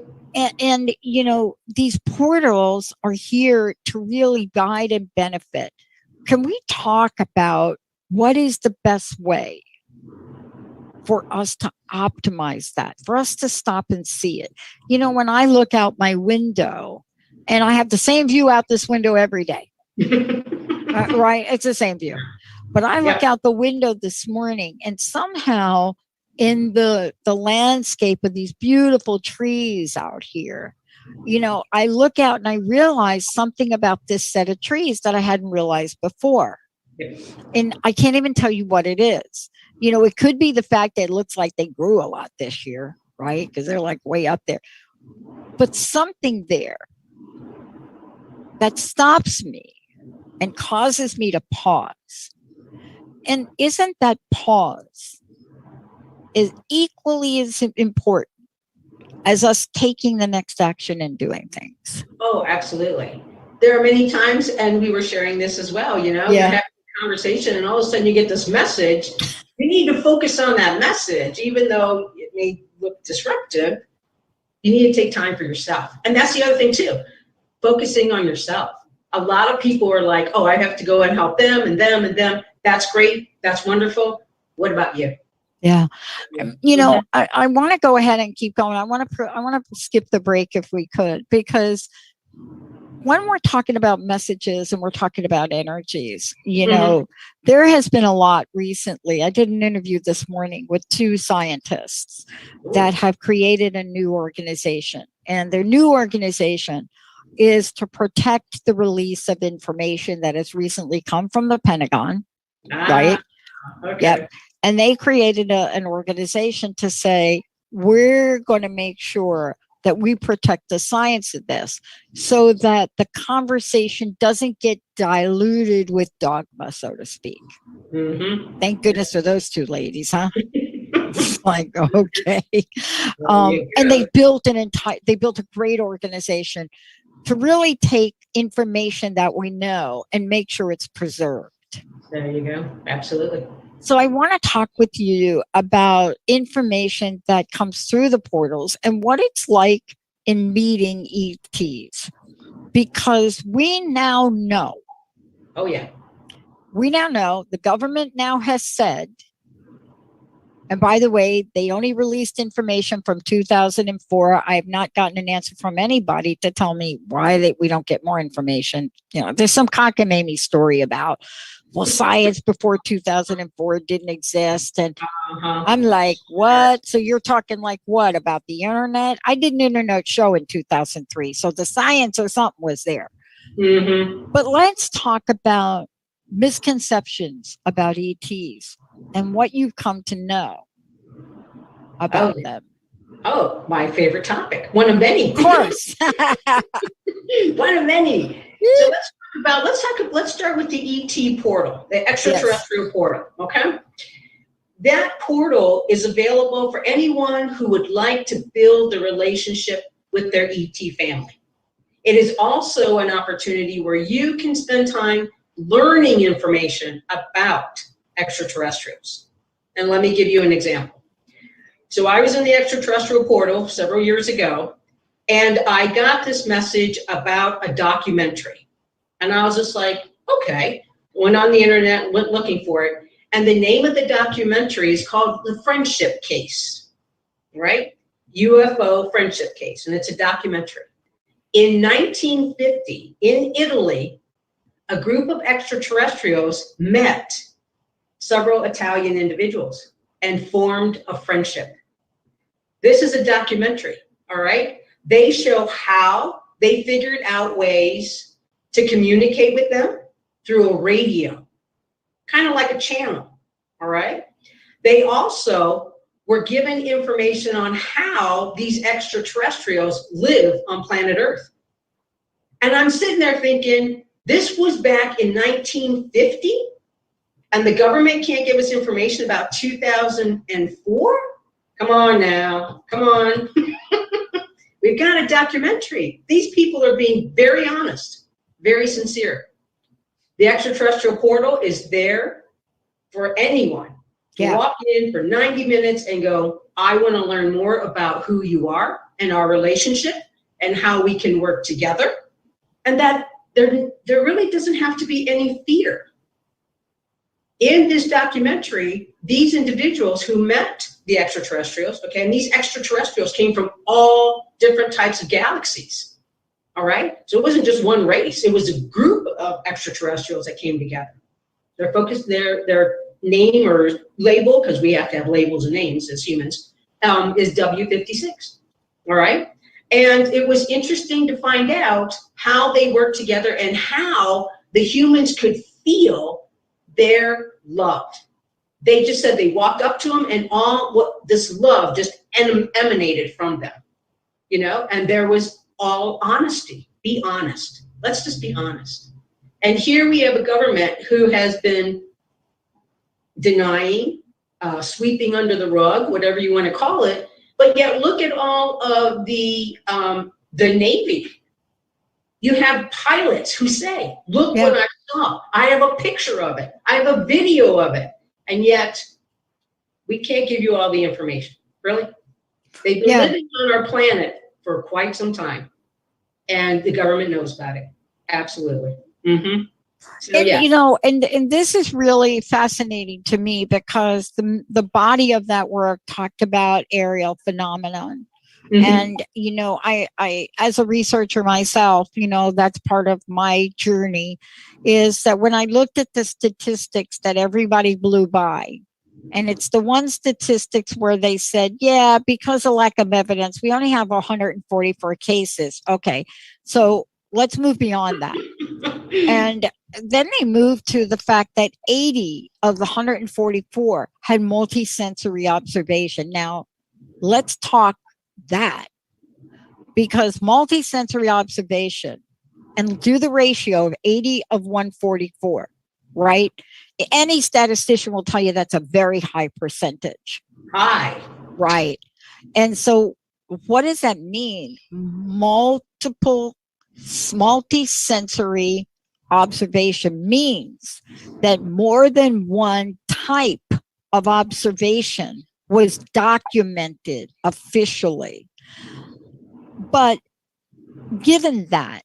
And, you know, these portals are here to really guide and benefit. Can we talk about what is the best way for us to optimize that, for us to stop and see it? You know, when I look out my window, and I have the same view out this window every day, right? It's the same view. But I look out the window this morning, and somehow in the landscape of these beautiful trees out here, you know, I look out and I realize something about this set of trees that I hadn't realized before. And I can't even tell you what it is. You know, it could be the fact that it looks like they grew a lot this year, right? Because they're like way up there. But something there that stops me and causes me to pause. And isn't that pause is equally as important as us taking the next action and doing things? Oh, absolutely. There are many times, and we were sharing this as well, you know, you're having a conversation and all of a sudden you get this message. You need to focus on that message, even though it may look disruptive. You need to take time for yourself. And that's the other thing too, focusing on yourself. A lot of people are like, oh, I have to go and help them and them and them. That's great. That's wonderful. What about you? Yeah. You know, I want to go ahead and keep going. I want to skip the break if we could, because when we're talking about messages and we're talking about energies, you know, there has been a lot recently. I did an interview this morning with 2 scientists that have created a new organization, and their new organization is to protect the release of information that has recently come from the Pentagon, right? Okay. Yep. And they created an organization to say, we're going to make sure that we protect the science of this so that the conversation doesn't get diluted with dogma, so to speak. Thank goodness for those 2 ladies, huh? It's like, okay. And they built a great organization to really take information that we know and make sure it's preserved. There you go. Absolutely. So I want to talk with you about information that comes through the portals and what it's like in meeting ETs, because we now know. Oh, yeah. We now know, the government now has said, and by the way, they only released information from 2004. I have not gotten an answer from anybody to tell me why we don't get more information. You know, there's some cockamamie story about, well, science before 2004 didn't exist. And I'm like, what? So you're talking like what, about the internet? I did an internet show in 2003. So the science or something was there. But let's talk about misconceptions about ETs and what you've come to know about them. Oh, my favorite topic. One of many. Of course. One of many. So let's start with the ET portal, the extraterrestrial portal, okay? That portal is available for anyone who would like to build a relationship with their ET family. It is also an opportunity where you can spend time learning information about extraterrestrials. And let me give you an example. So I was in the extraterrestrial portal several years ago, and I got this message about a documentary. And I was just like, okay, went on the internet, went looking for it. And the name of the documentary is called The Friendship Case, right? Ufo Friendship Case, and it's a documentary. In 1950, in Italy, a group of extraterrestrials met several Italian individuals and formed a friendship. This is a documentary, all right? They show how they figured out ways to communicate with them through a radio, kind of like a channel, all right? They also were given information on how these extraterrestrials live on planet Earth. And I'm sitting there thinking, this was back in 1950, and the government can't give us information about 2004? Come on now, come on. We've got a documentary. These people are being very honest, very sincere. The extraterrestrial portal is there for anyone to walk in for 90 minutes and go, I want to learn more about who you are and our relationship and how we can work together. And that there really doesn't have to be any fear. In this documentary, these individuals who met the extraterrestrials, okay, and these extraterrestrials came from all different types of galaxies, all right? So it wasn't just one race, it was a group of extraterrestrials that came together. Their focus, their name or label, because we have to have labels and names as humans, is W56, all right? And it was interesting to find out how they worked together and how the humans could feel their love. They just said they walked up to them and this love just emanated from them, you know, and there was all honesty. Be honest. Let's just be honest. And here we have a government who has been denying, sweeping under the rug, whatever you want to call it, but yet look at all of the Navy. You have pilots who say, look what I saw. I have a picture of it. I have a video of it. And yet we can't give you all the information. Really? They've been living on our planet for quite some time. And the government knows about it. Absolutely. Mm-hmm. So, and, you know, and this is really fascinating to me because the body of that work talked about aerial phenomenon. Mm-hmm. And, you know, I, as a researcher myself, you know, that's part of my journey is that when I looked at the statistics that everybody blew by, and it's the one statistics where they said, yeah, because of lack of evidence, we only have 144 cases. Okay, so let's move beyond that. And then they moved to the fact that 80 of the 144 had multisensory observation. Now, let's talk that, because multisensory observation, and do the ratio of 80 of 144, right? Any statistician will tell you that's a very high percentage. High. Right. And so what does that mean? Multisensory observation means that more than one type of observation was documented officially. But given that,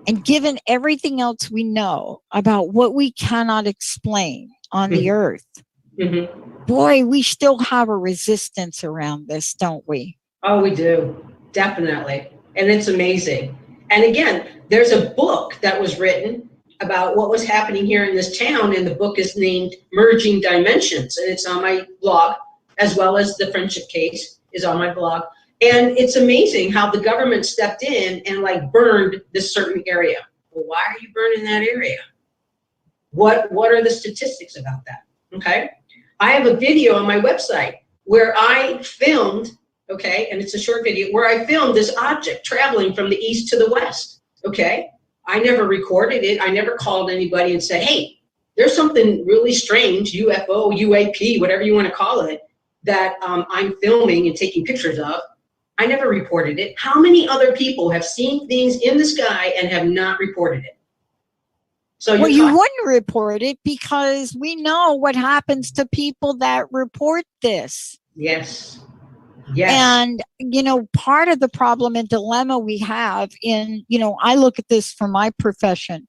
and given everything else we know about what we cannot explain on the earth, boy, we still have a resistance around this, don't we? Oh, we do. Definitely. And it's amazing. And again, there's a book that was written about what was happening here in this town, and the book is named Merging Dimensions, and it's on my blog, as well as the Friendship Case is on my blog. And it's amazing how the government stepped in and like burned this certain area. Well, why are you burning that area? What are the statistics about that? Okay. I have a video on my website where I filmed, okay, and it's a short video, where I filmed this object traveling from the east to the west, okay? I never recorded it. I never called anybody and said, hey, there's something really strange, UFO, UAP, whatever you want to call it, that I'm filming and taking pictures of. I never reported it. How many other people have seen things in the sky and have not reported it? So well, you wouldn't report it because we know what happens to people that report this. Yes. Yes. And, you know, part of the problem and dilemma we have in, you know, I look at this from my profession.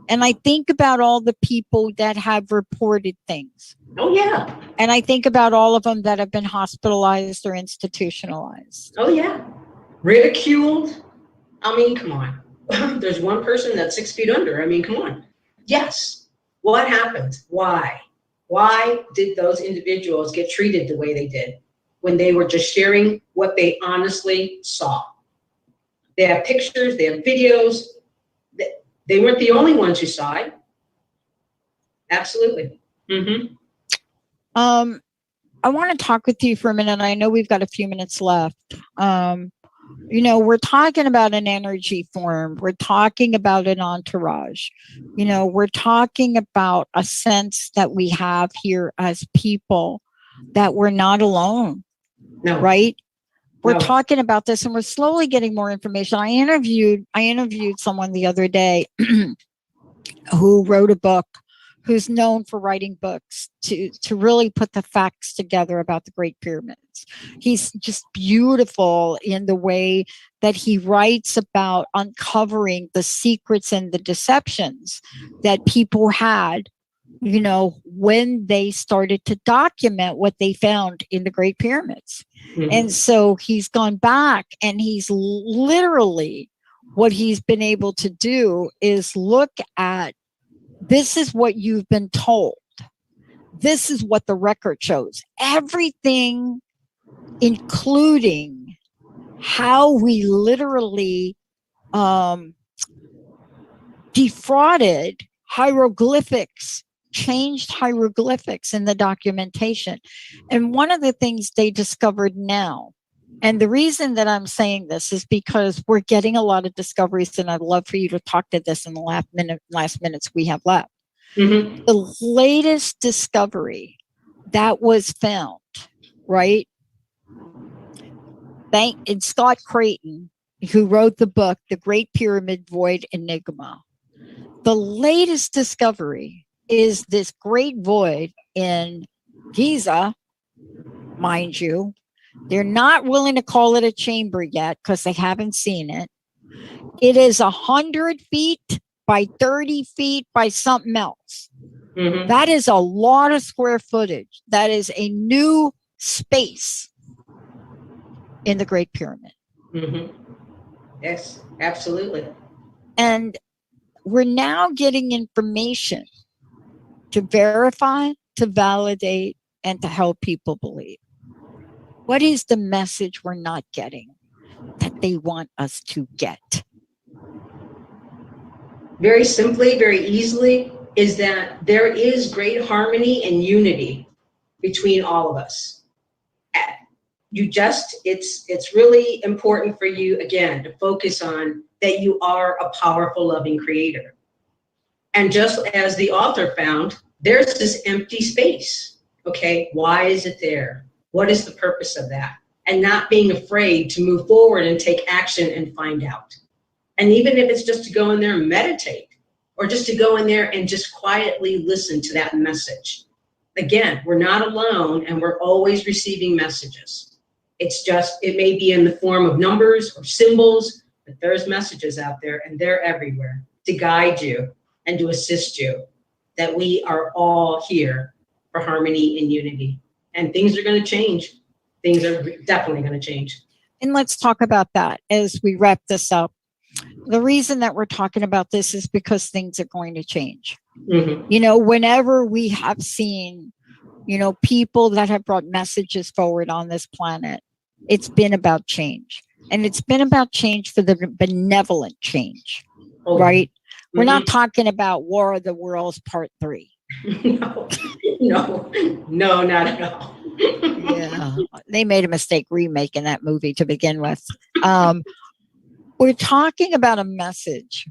And I think about all the people that have reported things. Oh, yeah. And I think about all of them that have been hospitalized or institutionalized. Oh, yeah. Ridiculed. I mean, come on. There's one person that's 6 feet under. I mean, come on. Yes. What happened? Why? Why did those individuals get treated the way they did when they were just sharing what they honestly saw? They have pictures, they have videos. They weren't the only ones who saw it. Absolutely. Mm-hmm. I want to talk with you for a minute. I know we've got a few minutes left. You know, we're talking about an energy form. We're talking about an entourage. You know, we're talking about a sense that we have here as people that we're not alone. No. Right? We're No. talking about this and we're slowly getting more information. I interviewed someone the other day who wrote a book, who's known for writing books to really put the facts together about the Great Pyramids. He's just beautiful in the way that he writes about uncovering the secrets and the deceptions that people had, you know, when they started to document what they found in the Great Pyramids. Mm-hmm. And so he's gone back and he's literally, what he's been able to do is look at, this is what you've been told. This is what the record shows. Everything, including how we literally defrauded hieroglyphics, changed hieroglyphics in the documentation. And one of the things they discovered now, and the reason that I'm saying this is because we're getting a lot of discoveries, and I'd love for you to talk to this in the last minutes we have left. Mm-hmm. The latest discovery that was found, right? And Scott Creighton, who wrote the book, The Great Pyramid Void Enigma. The latest discovery is this great void in Giza, mind you. They're not willing to call it a chamber yet because they haven't seen it. It is 100 feet by 30 feet by something else. Mm-hmm. That is a lot of square footage. That is a new space in the Great Pyramid. Mm-hmm. Yes, absolutely. And we're now getting information to verify, to validate, and to help people believe. What is the message we're not getting that they want us to get? Very simply, very easily, is that there is great harmony and unity between all of us. It's really important for you, again, to focus on that you are a powerful, loving creator. And just as the author found, there's this empty space. Okay, why is it there? What is the purpose of that? And not being afraid to move forward and take action and find out. And even if it's just to go in there and meditate, or just to go in there and just quietly listen to that message. Again, we're not alone and we're always receiving messages. It's just, it may be in the form of numbers or symbols, but there's messages out there and they're everywhere to guide you and to assist you, that we are all here for harmony and unity. And things are going to change. Things are definitely going to change. And let's talk about that as we wrap this up. The reason that we're talking about this is because things are going to change. Mm-hmm. You know, whenever we have seen, you know, people that have brought messages forward on this planet, it's been about change. And it's been about change for the benevolent change, right? Mm-hmm. We're not talking about War of the Worlds Part 3. No, not at all. Yeah, they made a mistake remaking that movie to begin with. We're talking about a message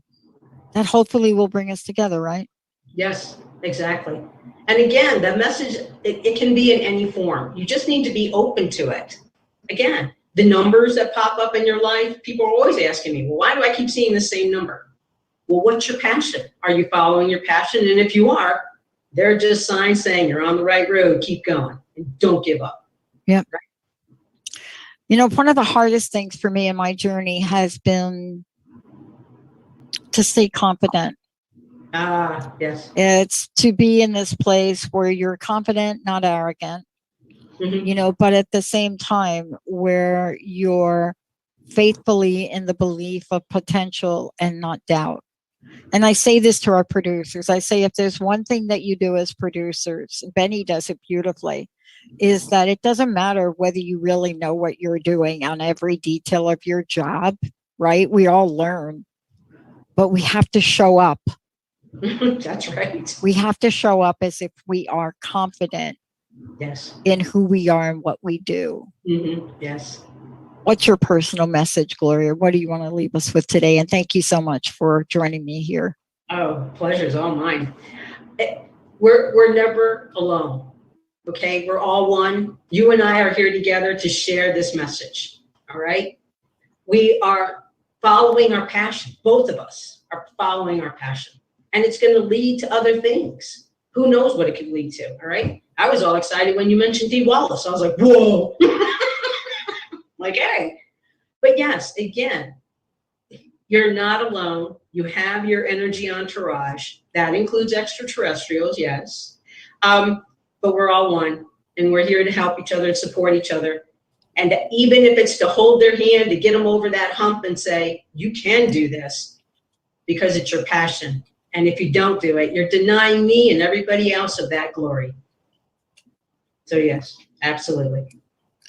that hopefully will bring us together, right? Yes, exactly. And again, the message, it can be in any form. You just need to be open to it. Again, the numbers that pop up in your life, people are always asking me, well, why do I keep seeing the same number? Well, what's your passion? Are you following your passion? And if you are, they're just signs saying you're on the right road. Keep going and don't give up. Yeah. Right? You know, one of the hardest things for me in my journey has been to stay confident Yes. It's to be in this place where you're confident, not arrogant, Mhm. but at the same time where you're faithfully in the belief of potential and not doubt. And I say this to our producers. I say, if there's one thing that you do as producers, Benny does it beautifully, is that it doesn't matter whether you really know what you're doing on every detail of your job, right? We all learn, but we have to show up. That's right. We have to show up as if we are confident Yes. in who we are and what we do. Yes. What's your personal message, Gloria? What do you want to leave us with today? And thank you so much for joining me here. Oh, pleasure's all mine. We're never alone. Okay, we're all one. You and I are here together to share this message. All right. We are following our passion. Both of us are following our passion. And it's going to lead to other things. Who knows what it could lead to? All right. I was all excited when you mentioned Dee Wallace. I was like, whoa. Like, hey. But yes, again, you're not alone. You have your energy entourage. That includes extraterrestrials, yes. But we're all one, and we're here to help each other and support each other. And even if it's to hold their hand, to get them over that hump and say, you can do this because it's your passion. And if you don't do it, you're denying me and everybody else of that glory. So yes, absolutely.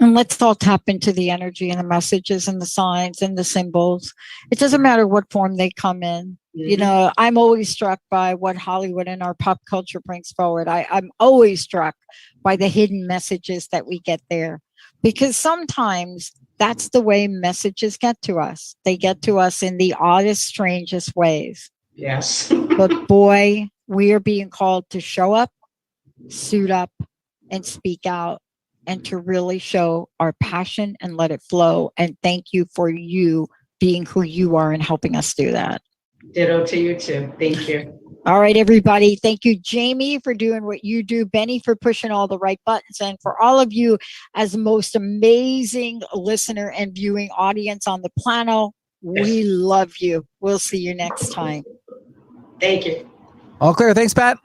And let's all tap into the energy and the messages and the signs and the symbols. It doesn't matter what form they come in. I'm always struck by what Hollywood and our pop culture brings forward. I'm always struck by the hidden messages that we get there, because sometimes that's the way messages get to us. They get to us in the oddest, strangest ways. Yes. But boy, we are being called to show up, suit up, and speak out, and to really show our passion and let it flow. And thank you for you being who you are and helping us do that. Ditto to you too. Thank you. All right, everybody. Thank you, Jamie, for doing what you do. Benny, for pushing all the right buttons. And for all of you as the most amazing listener and viewing audience on the planet, we love you. We'll see you next time. Thank you. All clear. Thanks, Pat.